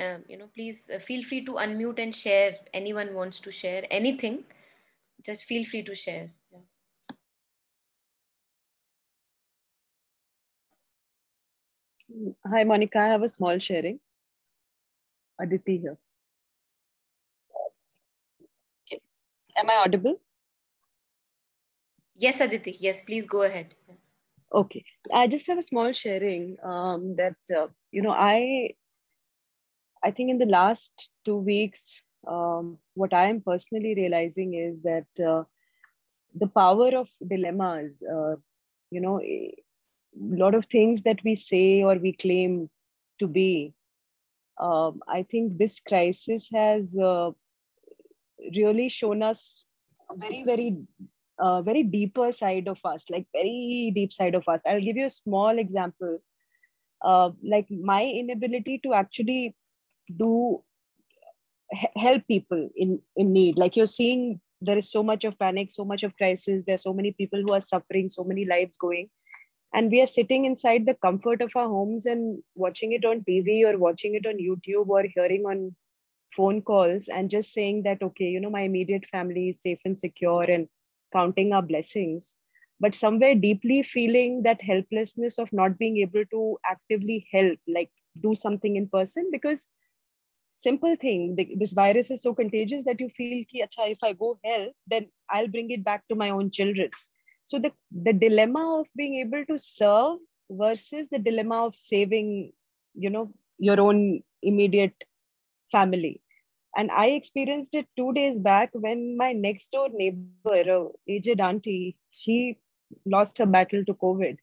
please feel free to unmute and share. Anyone wants to share anything, just feel free to share. Yeah. Hi, Monica. I have a small sharing. Aditi here. Okay. Am I audible? Yes, Aditi. Yes, please go ahead. Okay. I just have a small sharing that, I think in the last 2 weeks, what I am personally realizing is that the power of dilemmas, a lot of things that we say or we claim to be, I think this crisis has really shown us a very deeper side of us, like very deep side of us. I'll give you a small example. Like my inability to actually do help people in need. Like you're seeing, there is so much of panic, so much of crisis. There's so many people who are suffering, so many lives going, and we are sitting inside the comfort of our homes and watching it on TV or watching it on YouTube or hearing on phone calls and just saying that, okay, my immediate family is safe and secure, and counting our blessings, but somewhere deeply feeling that helplessness of not being able to actively help, like do something in person. Because simple thing, this virus is so contagious that you feel ki, acha, if I go help, then I'll bring it back to my own children. So the dilemma of being able to serve versus the dilemma of saving, your own immediate family. And I experienced it 2 days back when my next door neighbor, aged auntie, she lost her battle to COVID.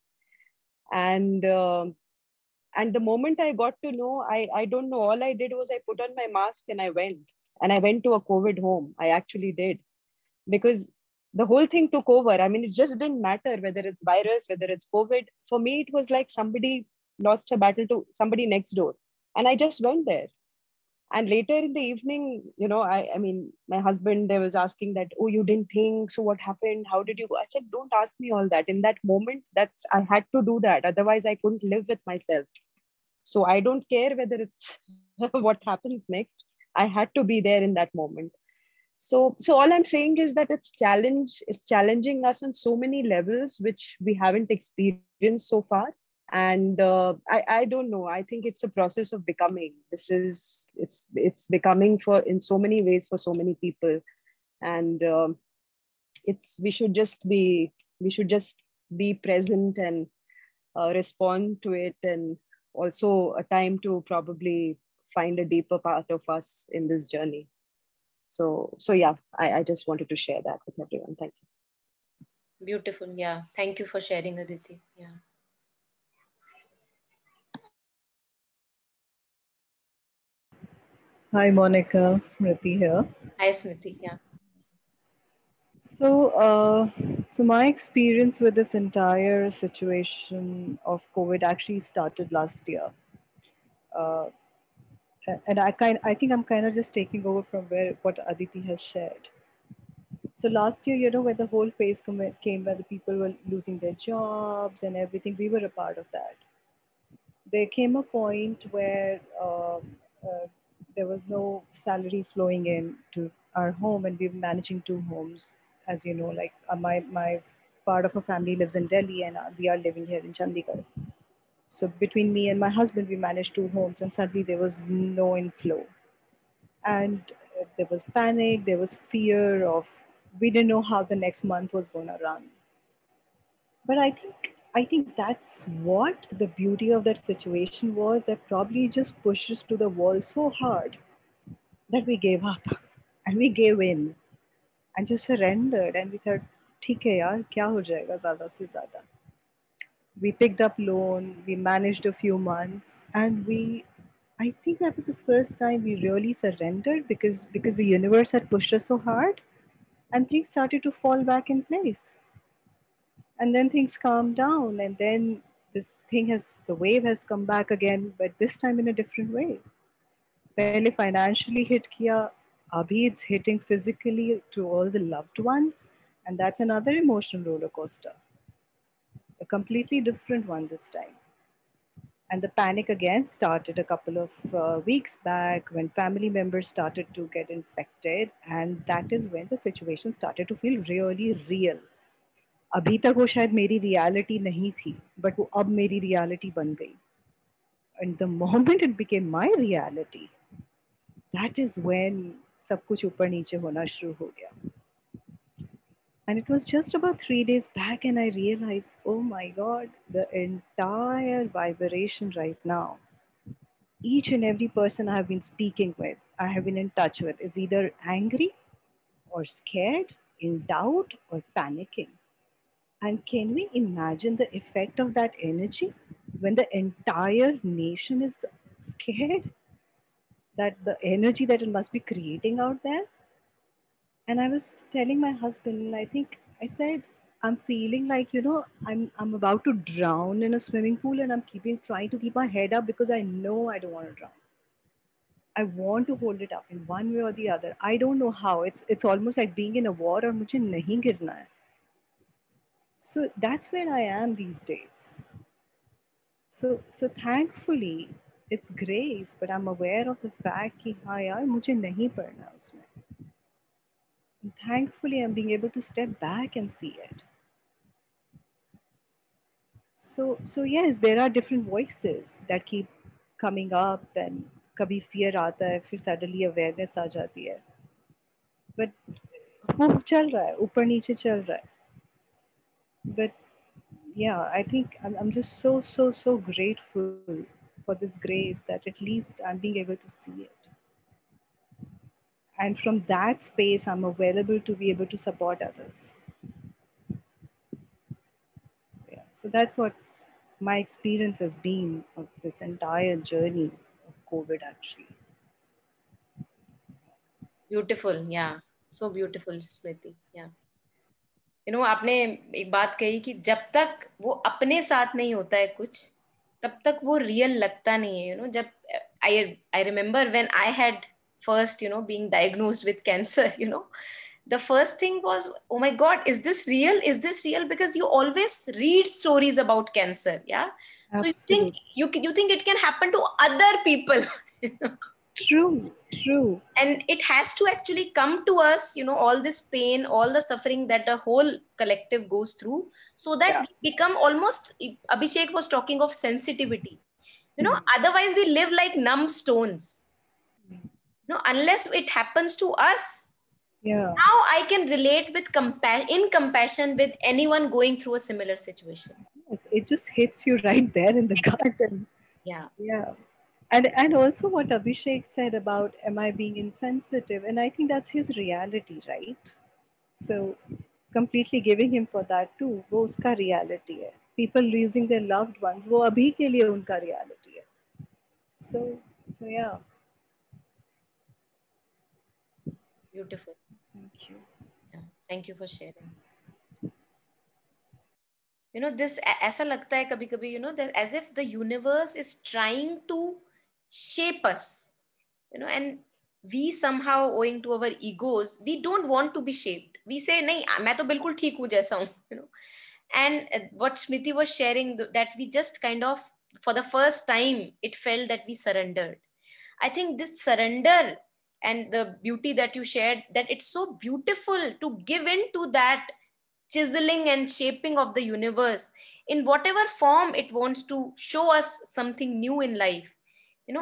And the moment I got to know, I don't know, all I did was I put on my mask and I went to a COVID home. I actually did, because the whole thing took over. I mean, it just didn't matter whether it's virus, whether it's COVID. For me, it was like somebody lost a battle to somebody next door, and I just went there. And later in the evening, I mean, my husband, they was asking that, oh, you didn't think, so what happened, how did you go? I said, don't ask me all that. In that moment, I had to do that, otherwise I couldn't live with myself. So I don't care whether it's what happens next. I had to be there in that moment. So all I'm saying is that it's challenging us on so many levels which we haven't experienced so far. And I don't know, I think it's a process of becoming. It's becoming for in so many ways for so many people. And it's we should just be present and respond to it, and also a time to probably find a deeper part of us in this journey. So yeah, I just wanted to share that with everyone. Thank you. Beautiful. Yeah. Thank you for sharing, Aditi. Yeah. Hi, Monica. Smriti here. Hi, Smriti. Yeah. So my experience with this entire situation of COVID actually started last year. Uh, and I think I'm kind of just taking over from what Aditi has shared. So last year, when the whole phase came where the people were losing their jobs and everything, we were a part of that. There came a point where there was no salary flowing in to our home, and we were managing two homes, as you know. Like my part of our family lives in Delhi, and we are living here in Chandigarh. So between me and my husband, we managed two homes, and suddenly there was no inflow, and there was panic, there was fear of, we didn't know how the next month was going to run. But I think that's what the beauty of that situation was, that probably just pushed us to the wall so hard that we gave up and we gave in and just surrendered, and we thought, ठीक है यार, क्या हो जाएगा ज़्यादा से ज़्यादा. We picked up loan, we managed a few months, and I think that was the first time we really surrendered, because the universe had pushed us so hard and things started to fall back in place. And then things calmed down, and then the wave has come back again, but this time in a different way. Pehle financially hit kiya, abhi it's hitting physically to all the loved ones, and that's another emotional roller coaster. A completely different one this time. And the panic again started a couple of weeks back when family members started to get infected. And that is when the situation started to feel really real. अभी तक वो शायद मेरी reality नहीं थी, but वो अब मेरी reality बन गई. And the moment it became my reality, that is when सब कुछ ऊपर नीचे होना शुरू हो गया. And it was just about 3 days back, and I realized, oh my God, the entire vibration right now, each and every person I have been speaking with, I have been in touch with, is either angry or scared, in doubt or panicking. And can we imagine the effect of that energy when the entire nation is scared? That the energy that it must be creating out there. And I was telling my husband, I think I said, I'm feeling like, I'm about to drown in a swimming pool, and I'm trying to keep my head up because I know I don't want to drown. I want to hold it up in one way or the other. I don't know how. It's almost like being in a war और मुझे नहीं गिरना है. So that's where I am these days. So thankfully it's grace, but I'm aware of the fact कि हाँ यार मुझे नहीं पड़ना उसमें. And thankfully I'm being able to step back and see it. So yes, there are different voices that keep coming up, and कभी fear आता है, फिर suddenly awareness आ जाती है. But वो चल रहा है, ऊपर नीचे चल रहा है. But yeah, I think I'm just so grateful for this grace that at least I'm being able to see it. And from that space, I'm available to be able to support others. Yeah. So that's what my experience has been of this entire journey of COVID actually. Beautiful, yeah, so beautiful, Smriti. Yeah, आपने एक बात कही कि जब तक वो अपने साथ नहीं होता है कुछ, तब तक वो रियल लगता नहीं है. जब I remember when I had first being diagnosed with cancer, the first thing was, oh my God, is this real? Is this real? Because you always read stories about cancer, yeah. So Absolutely. you think it can happen to other people. True. And it has to actually come to us, all this pain, all the suffering that the whole collective goes through, so that we become almost, Abhishek was talking of sensitivity. Otherwise we live like numb stones. Unless it happens to us. Yeah. Now I can relate with in compassion with anyone going through a similar situation. It just hits you right there in the gut. And yeah. And also what Abhishek said about, am I being insensitive? And I think that's his reality, right? So completely giving him for that too. वो उसका reality है. People losing their loved ones, वो अभी के लिए उनका reality है. So yeah. Beautiful. Thank you. Yeah, thank you for sharing. This ऐसा लगता है कभी कभी, that as if the universe is trying to shape us, and we somehow, owing to our egos, we don't want to be shaped. We say, नहीं, मैं तो बिल्कुल ठीक हूँ जैसा हूँ, And what Smriti was sharing, that we just kind of, for the first time, it felt that we surrendered. I think this surrender and the beauty that you shared, that it's so beautiful to give in to that chiseling and shaping of the universe in whatever form it wants to show us something new in life.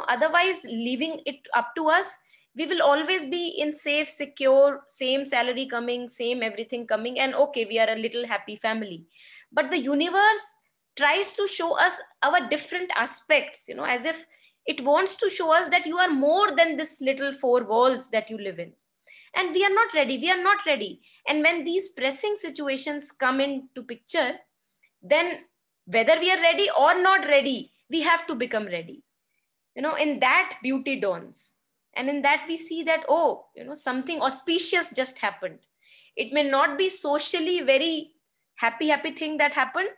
Otherwise, leaving it up to us, we will always be in safe, secure, same salary coming, same everything coming, and okay, we are a little happy family. But the universe tries to show us our different aspects, as if it wants to show us that you are more than this little four walls that you live in. And we are not ready. And when these pressing situations come into picture, then whether we are ready or not ready, we have to become ready. In that, beauty dawns. And in that, we see that, oh, something auspicious just happened. It may not be socially very happy thing that happened,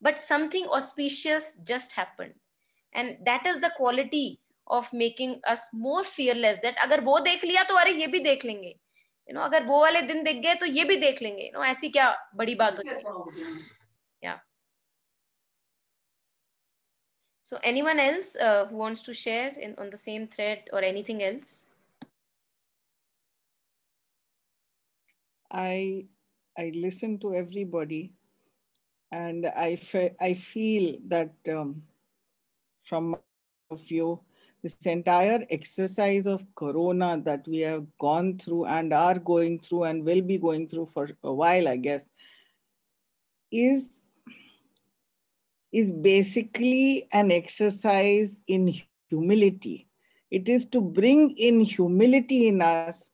but something auspicious just happened. And that is the quality of making us more fearless, that अगर वो देख लिया तो अरे ये भी देख लेंगे, अगर वो वाले दिन देख गए तो ये भी देख लेंगे, ऐसी क्या बड़ी बात हो. Yeah. So anyone else who wants to share on the same thread or anything else? I listen to everybody, and I feel that from my point of view, this entire exercise of Corona that we have gone through and are going through and will be going through for a while, I guess, is basically an exercise in humility. It is to bring in humility in us,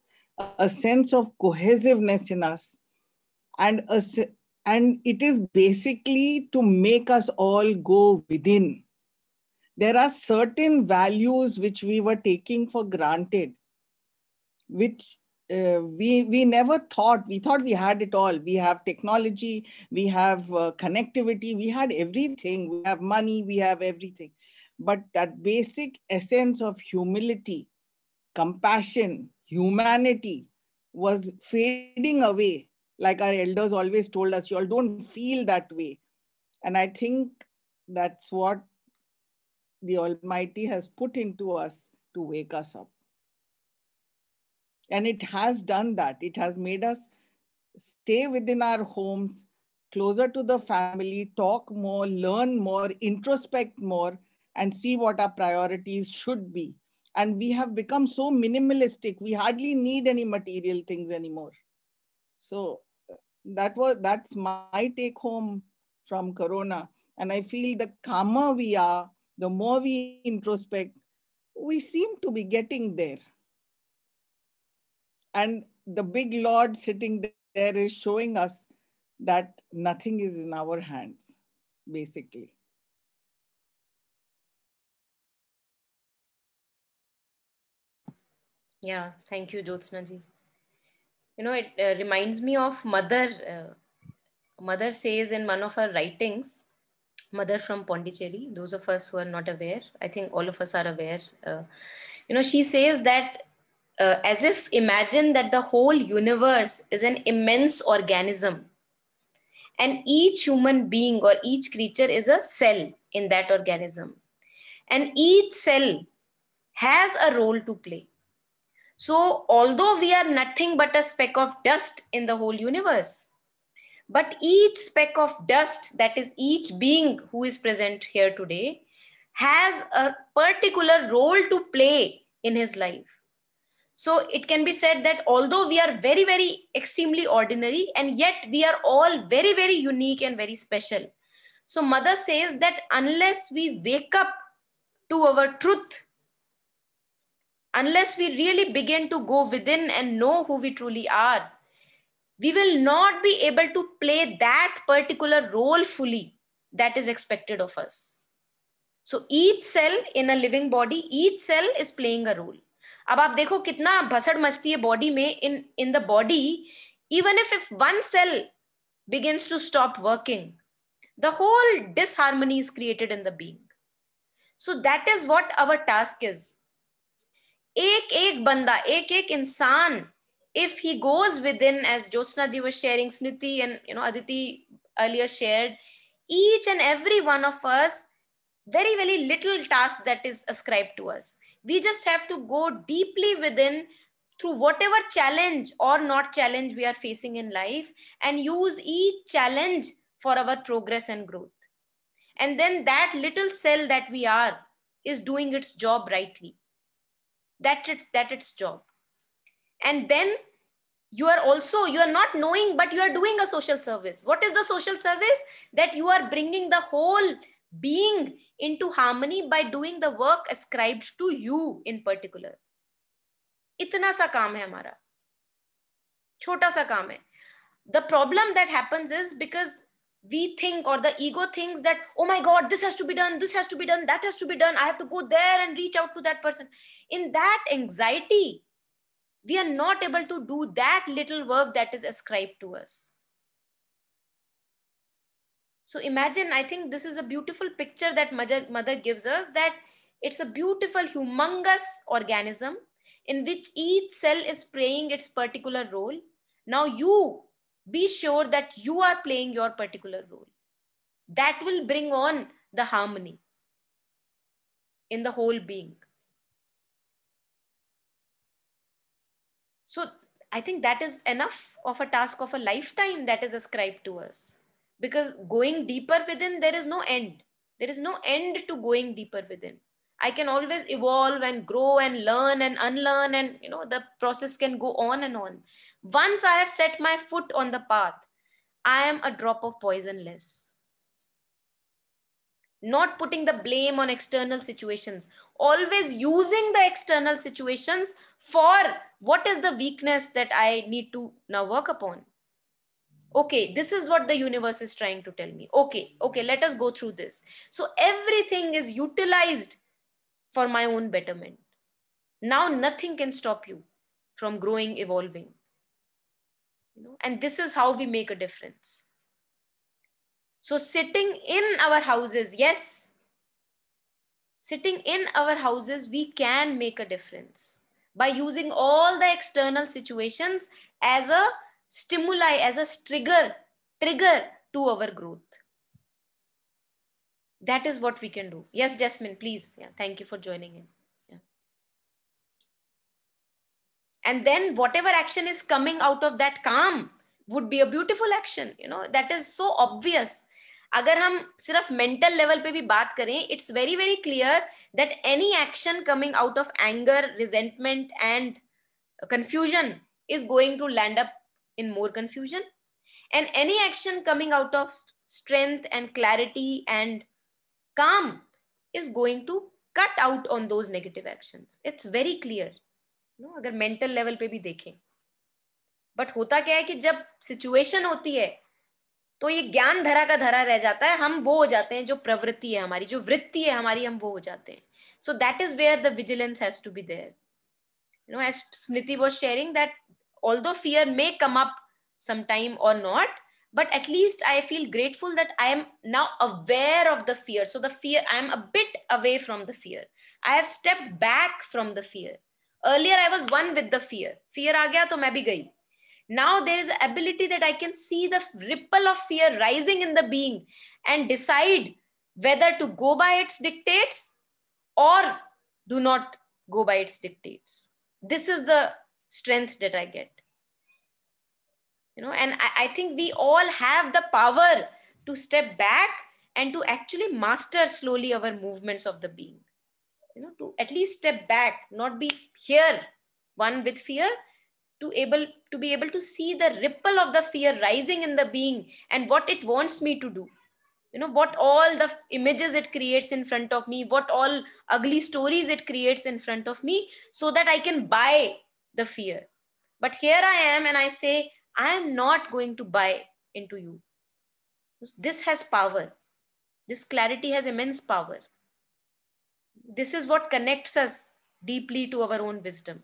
a sense of cohesiveness in us, and it is basically to make us all go within. There are certain values which we were taking for granted, which we never thought. We thought we had it all. We have technology, we have connectivity, we had everything. We have money, we have everything. But that basic essence of humility, compassion, humanity was fading away. Like our elders always told us, you all don't feel that way. And I think that's what the Almighty has put into us to wake us up. And it has done that. It has made us stay within our homes, closer to the family, talk more, learn more, introspect more, and see what our priorities should be. And we have become so minimalistic. We hardly need any material things anymore. So that's my take home from Corona. And I feel the calmer we are, the more we introspect, we seem to be getting there. And the big Lord sitting there is showing us that nothing is in our hands, basically. Yeah, thank you, Jyotsna ji. You know, it reminds me of Mother. Mother says in one of her writings, Mother from Pondicherry, those of us who are not aware, I think all of us are aware. You know, she says that as if imagine that the whole universe is an immense organism, and each human being or each creature is a cell in that organism, and each cell has a role to play. So, although we are nothing but a speck of dust in the whole universe, but each speck of dust, that is each being who is present here today, has a particular role to play in his life. So it can be said that although we are very, very extremely ordinary, and yet we are all very, very unique and very special. So Mother says that unless we wake up to our truth, unless we really begin to go within and know who we truly are, we will not be able to play that particular role fully that is expected of us. So each cell in a living body, each cell is playing a role. अब आप देखो कितना भसड़ मचती है body में, in the body, even if one cell begins to stop working, the whole disharmony is created in the being. So that is what our task is. एक banda, एक इंसान, if he goes within, as Jyotsna ji was sharing, Smriti and Aditi earlier shared, each and every one of us, very, very little task that is ascribed to us. We just have to go deeply within through whatever challenge or not challenge we are facing in life, and use each challenge for our progress and growth. And then that little cell that we are is doing its job rightly. That's its job. And then you are not knowing, but you are doing a social service. What is the social service? That you are bringing the whole being into harmony by doing the work ascribed to you in particular. इतना सा काम है हमारा, छोटा सा काम है. The problem that happens is because we think, or the ego thinks that, oh my God, this has to be done, this has to be done, that has to be done, I have to go there and reach out to that person. In that anxiety, we are not able to do that little work that is ascribed to us. So imagine, I think this is a beautiful picture that mother gives us, that it's a beautiful, humongous organism in which each cell is playing its particular role. Now you be sure that you are playing your particular role. That will bring on the harmony. in the whole being. So I think that is enough of a task of a lifetime that is ascribed to us. Because going deeper within, there is no end. There is no end to going deeper within. I can always evolve and grow and learn and unlearn, and the process can go on and on. Once I have set my foot on the path, I am a drop of poison less. Not putting the blame on external situations, always using the external situations for what is the weakness that I need to now work upon. Okay, this is what the universe is trying to tell me. Okay, let us go through this. So everything is utilized for my own betterment. Now nothing can stop you from growing, evolving. And this is how we make a difference. So sitting in our houses, yes, sitting in our houses, we can make a difference by using all the external situations as a stimuli, as a trigger to our growth. That is what we can do. Yes, Jasmine, please. Yeah, thank you for joining in. Yeah. And then whatever action is coming out of that calm would be a beautiful action. That is so obvious. अगर हम सिर्फ mental level पे भी बात करें, it's very, very clear that any action coming out of anger, resentment, and confusion is going to land up in more confusion. And any action coming out of strength and clarity and calm is going to cut out on those negative actions. It's very clear. अगर mental level पे भी देखें. But होता क्या है कि जब situation होती है तो ये ज्ञान धरा का धरा रह जाता है. हम वो हो जाते हैं जो प्रवृत्ति है हमारी, जो वृत्ति है हमारी, हम वो हो जाते हैं. So that is where the vigilance has to be there. As Smriti was sharing, that although fear may come up sometime or not, but at least I feel grateful that I am now aware of the fear. So the fear, I am a bit away from the fear. I have stepped back from the fear. Earlier I was one with the fear. Fear aa gaya to main bhi gayi. Now there is the ability that I can see the ripple of fear rising in the being and decide whether to go by its dictates or do not go by its dictates. This is the strength that I get. And I think we all have the power to step back and to actually master slowly our movements of the being. To at least step back, not be here, one with fear, to be able to see the ripple of the fear rising in the being and what it wants me to do. What all the images it creates in front of me, what all ugly stories it creates in front of me, so that I can buy the fear. But here I am and I say, I am not going to buy into you. This has power. This clarity has immense power. This is what connects us deeply to our own wisdom.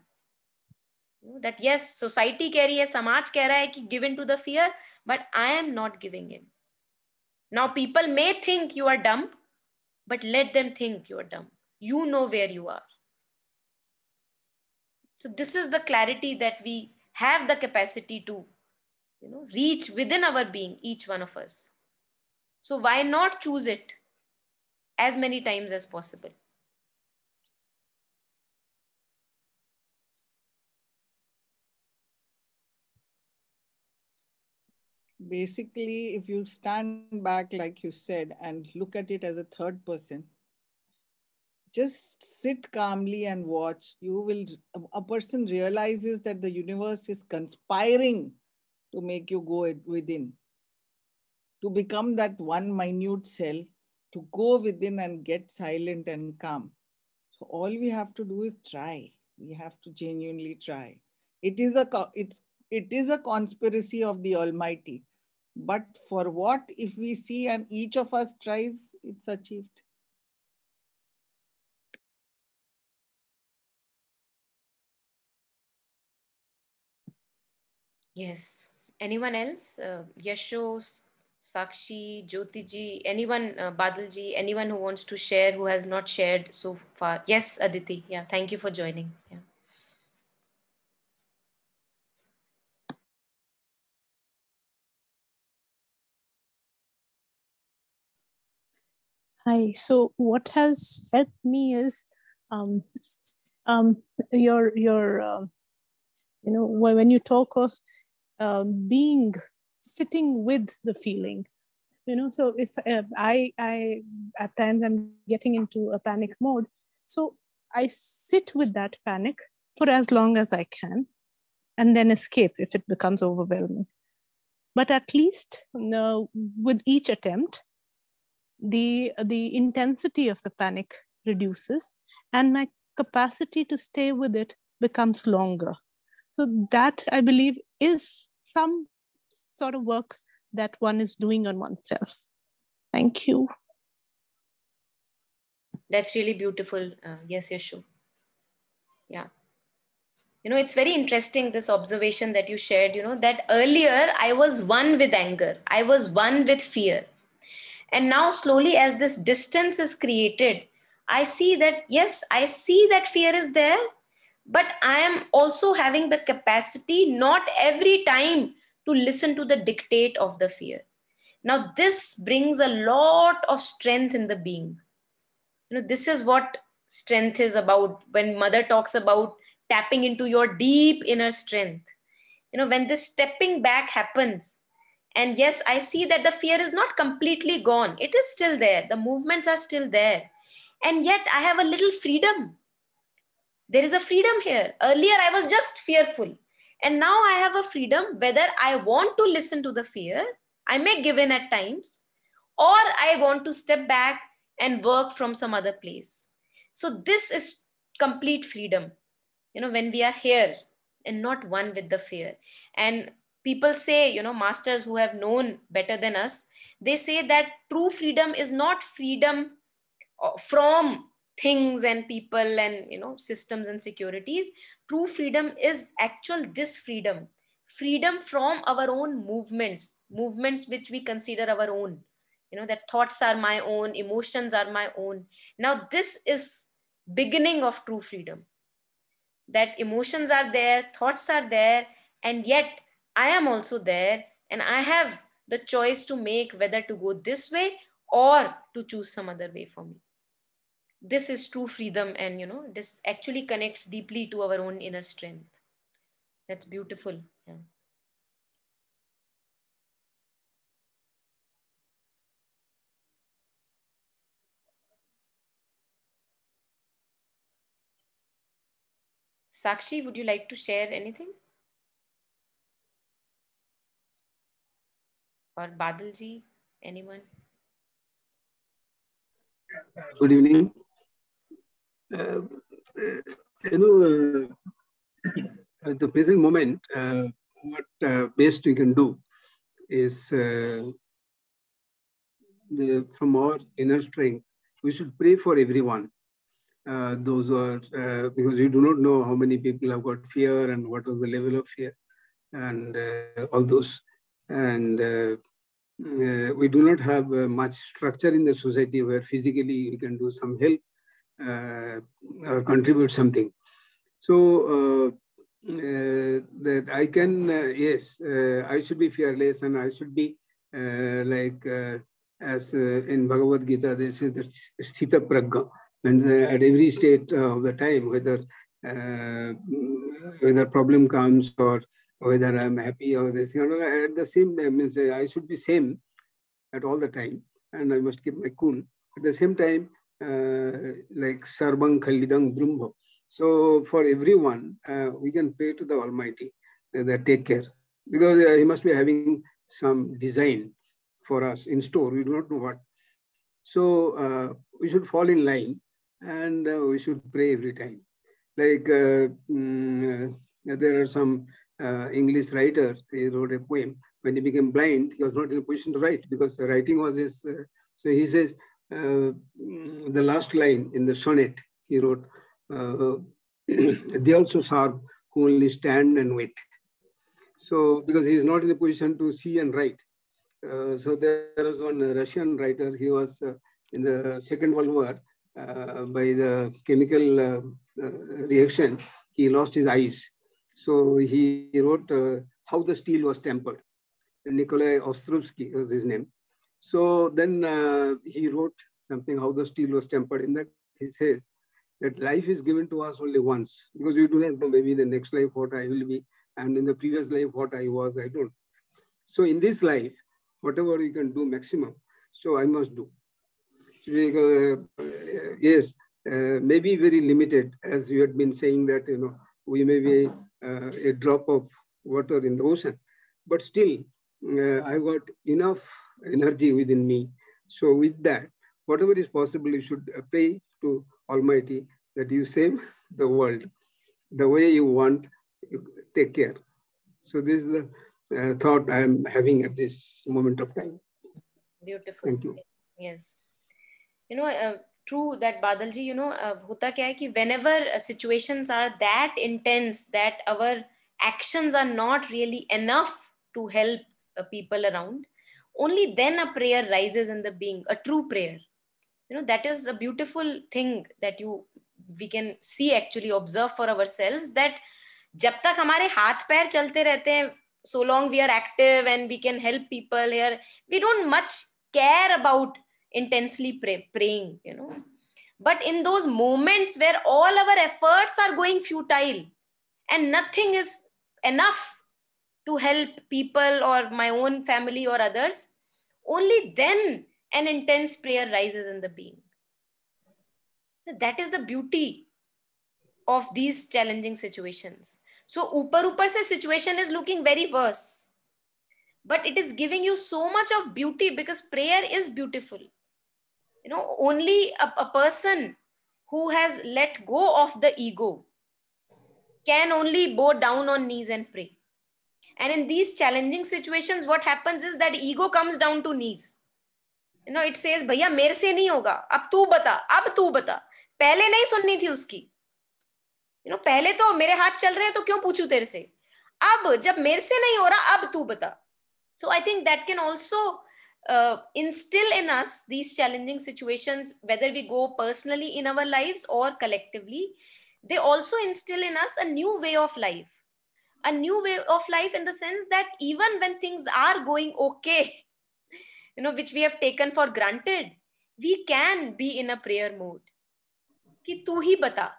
That yes, society keh rahi hai, samaj keh raha hai ki give in to the fear, but I am not giving in. Now people may think you are dumb, but let them think you are dumb. You know where you are. So this is the clarity that we have the capacity to, reach within our being, each one of us. So why not choose it as many times as possible? Basically, if you stand back, like you said, and look at it as a third person, just sit calmly and watch. A person realizes that the universe is conspiring to make you go within, to become that one minute cell, to go within and get silent and calm. So all we have to do is try. We have to genuinely try. It is a conspiracy of the Almighty. But for what if we see and each of us tries, it's achieved. Yes. Anyone else? Yasho, Sakshi, Jyoti ji, anyone, Badal ji, anyone who wants to share, who has not shared so far? Yes, Aditi. Yeah, thank you for joining. Yeah. Hi. So what has helped me is your you know, when you talk of being sitting with the feeling, you know, so if I at times I'm getting into a panic mode, so I sit with that panic for as long as I can and then escape if it becomes overwhelming. But at least with each attempt, the intensity of the panic reduces and my capacity to stay with it becomes longer. So that, I believe, is some sort of work that one is doing on oneself. Thank you. That's really beautiful. Yes, Yashu. Yeah. You know, it's very interesting, this observation that you shared, you know, that earlier I was one with anger, I was one with fear. And now, slowly, as this distance is created, I see that, yes, I see that fear is there, but I am also having the capacity not every time to listen to the dictate of the fear. Now, this brings a lot of strength in the being. You know, this is what strength is about. When mother talks about tapping into your deep inner strength, you know, when this stepping back happens, and yes, I see that the fear is not completely gone, it is still there, the movements are still there, and yet I have a little freedom. There is a freedom here. Earlier I was just fearful, and now I have a freedom. Whether I want to listen to the fear, I may give in at times, or I want to step back and work from some other place. So this is complete freedom, you know, when we are here and not one with the fear. And people say, you know, masters who have known better than us, they say that true freedom is not freedom from things and people and, you know, systems and securities. True freedom is actual this freedom, freedom from our own movements which we consider our own. You know, that thoughts are my own, emotions are my own. Now this is beginning of true freedom, that emotions are there, thoughts are there, and yet I am also there, and I have the choice to make whether to go this way or to choose some other way for me. This is true freedom, and, you know, this actually connects deeply to our own inner strength. That's beautiful. Yeah. Sakshi, would you like to share anything? Or Badalji, anyone? Good evening. You know, at the present moment, what best we can do is from our inner strength, we should pray for everyone. Those who are, because we do not know how many people have got fear and what was the level of fear and all those. And we do not have much structure in the society where physically we can do some help or contribute something. So that I can, yes, I should be fearless, and I should be as in Bhagavad Gita, they say that Sthita Pragya, and at every state of the time, whether problem comes or whether I'm happy or this thing, at the same time, means I should be same at all the time, and I must keep my cool. At the same time, like Sarvang Khalidang Brahma. So for everyone, we can pray to the Almighty that take care, because He must be having some design for us in store. We do not know what. So we should fall in line, and we should pray every time. Like there are some English writers, he wrote a poem. When he became blind, he was not in a position to write because writing was his. So he says, the last line in the sonnet he wrote, they also serve who only stand and wait. So because he is not in a position to see and write. So there was one Russian writer, he was in the Second World War, by the chemical reaction, he lost his eyes. So he wrote how the steel was tempered. Nikolai Ostrovsky was his name. So then he wrote something, how the steel was tempered. In that he says that life is given to us only once, because we do not know maybe the next life what I will be, and in the previous life what I was, I don't. So in this life, whatever you can do maximum, so I must do. Yes, maybe very limited, as you had been saying that, we may be a drop of water in the ocean, but still I've got enough energy within me. So with that, whatever is possible, you should pray to Almighty that you save the world the way you want, you take care. So this is the thought I'm having at this moment of time. Beautiful. Thank you. Yes. True that, Badalji, hota kya hai ki whenever situations are that intense that our actions are not really enough to help people around, only then a prayer rises in the being, a true prayer. That is a beautiful thing that we can see, actually observe for ourselves, that jab tak hamare haath pair chalte rehte hain, so long we are active and we can help people here, we don't much care about intensely praying. But in those moments where all our efforts are going futile and nothing is enough to help people or my own family or others, only then an intense prayer rises in the being. That is the beauty of these challenging situations. So upar se situation is looking very worse, but it is giving you so much of beauty, because prayer is beautiful. Only a person who has let go of the ego can only bow down on knees and pray. And in these challenging situations, what happens is that ego comes down to knees. It says, भैया मेरे से नहीं होगा, अब तू बता. पहले नहीं सुननी थी उसकी. पहले तो मेरे हाथ चल रहे हैं तो क्यों पूछूं तेरे से, अब जब मेरे से नहीं हो रहा, अब तू बता. So I think that can also instill in us these challenging situations, whether we go personally in our lives or collectively. They also instill in us a new way of life. A new way of life in the sense that even when things are going okay, which we have taken for granted, we can be in a prayer mode. कि तू ही बता,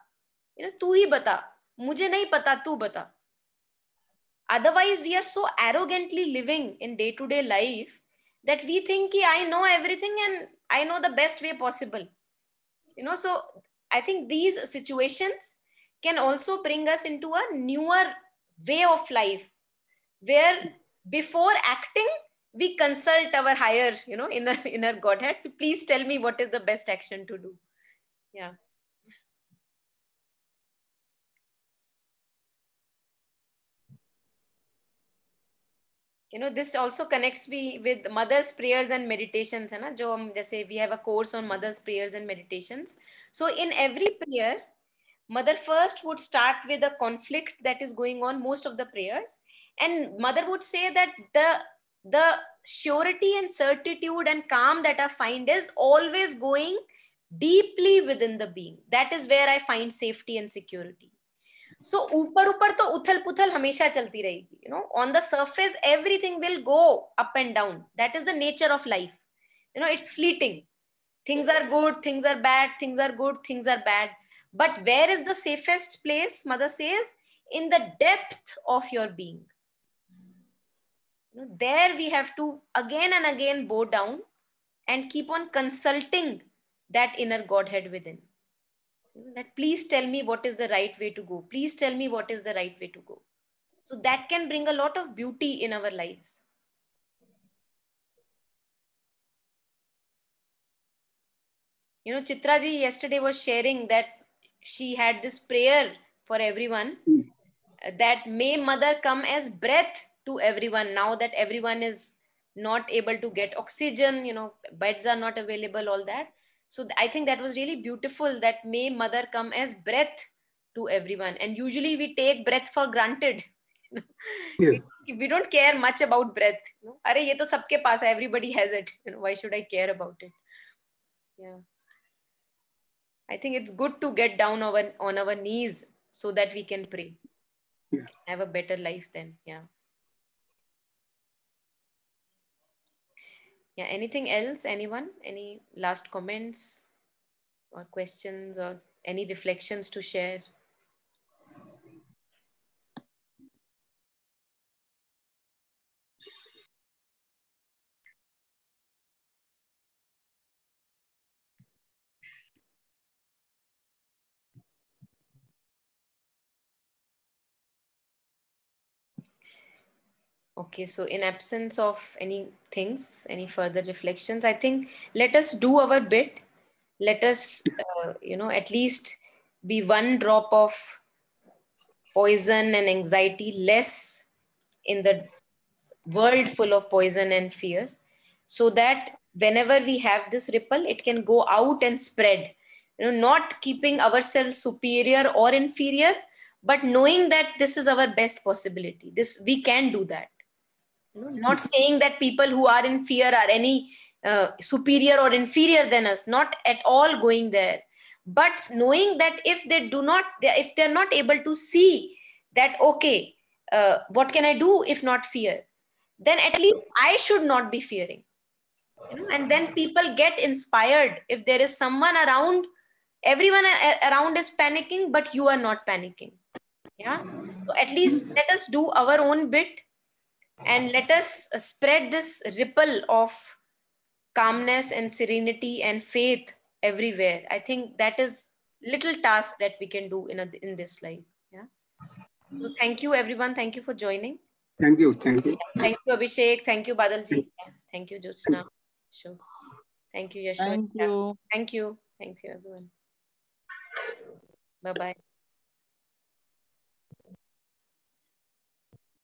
तू ही बता, मुझे नहीं पता, तू बता. Otherwise, we are so arrogantly living in day-to-day life that we think कि I know everything and I know the best way possible. So I think these situations can also bring us into a newer way of life, where before acting, we consult our higher, inner Godhead. Please tell me what is the best action to do. Yeah. This also connects me with mother's prayers and meditations. We have a course on mother's prayers and meditations. So in every prayer, mother first would start with a conflict that is going on most of the prayers. And mother would say that the surety and certitude and calm that I find is always going deeply within the being. That is where I find safety and security. So ऊपर तो उथल पुथल हमेशा चलती रहेगी. On the surface everything will go up and down. That is the nature of life. It's fleeting. Things are good, things are bad, things are good, things are bad. But where is the safest place? Mother says, in the depth of your being. There we have to again and again bow down and keep on consulting that inner Godhead within. That please tell me what is the right way to go. Please tell me what is the right way to go. So that can bring a lot of beauty in our lives. Chitra ji yesterday was sharing that she had this prayer for everyone, that may mother come as breath to everyone now that everyone is not able to get oxygen, beds are not available, all that. So I think that was really beautiful, that may mother come as breath to everyone. And usually we take breath for granted. Yeah. We don't care much about breath. Are ye to sabke paas hai, everybody has it. Why should I care about it? Yeah. I think it's good to get down on our knees so that we can pray. Yeah. Have a better life then. Yeah. Yeah, anything else? Anyone? Any last comments or questions or any reflections to share? Okay, so in absence of any things, any further reflections, I think let us do our bit. Let us, at least be one drop of poison and anxiety less in the world full of poison and fear, so that whenever we have this ripple, it can go out and spread. Not keeping ourselves superior or inferior, but knowing that this is our best possibility. This we can do that. Not saying that people who are in fear are any superior or inferior than us, not at all going there, but knowing that if they're not able to see that, okay, what can I do if not fear, then at least I should not be fearing. And then people get inspired. If there is someone around, everyone around is panicking, but you are not panicking. Yeah, so at least let us do our own bit, and let us spread this ripple of calmness and serenity and faith everywhere. I think that is little task that we can do in this life. Yeah, so thank you everyone, thank you for joining. Thank you. Thank you. Thank you Abhishek, thank you Badalji, thank you Jyotsna. Sure. Thank you Yashwant. Thank you. Thank you everyone. Bye bye.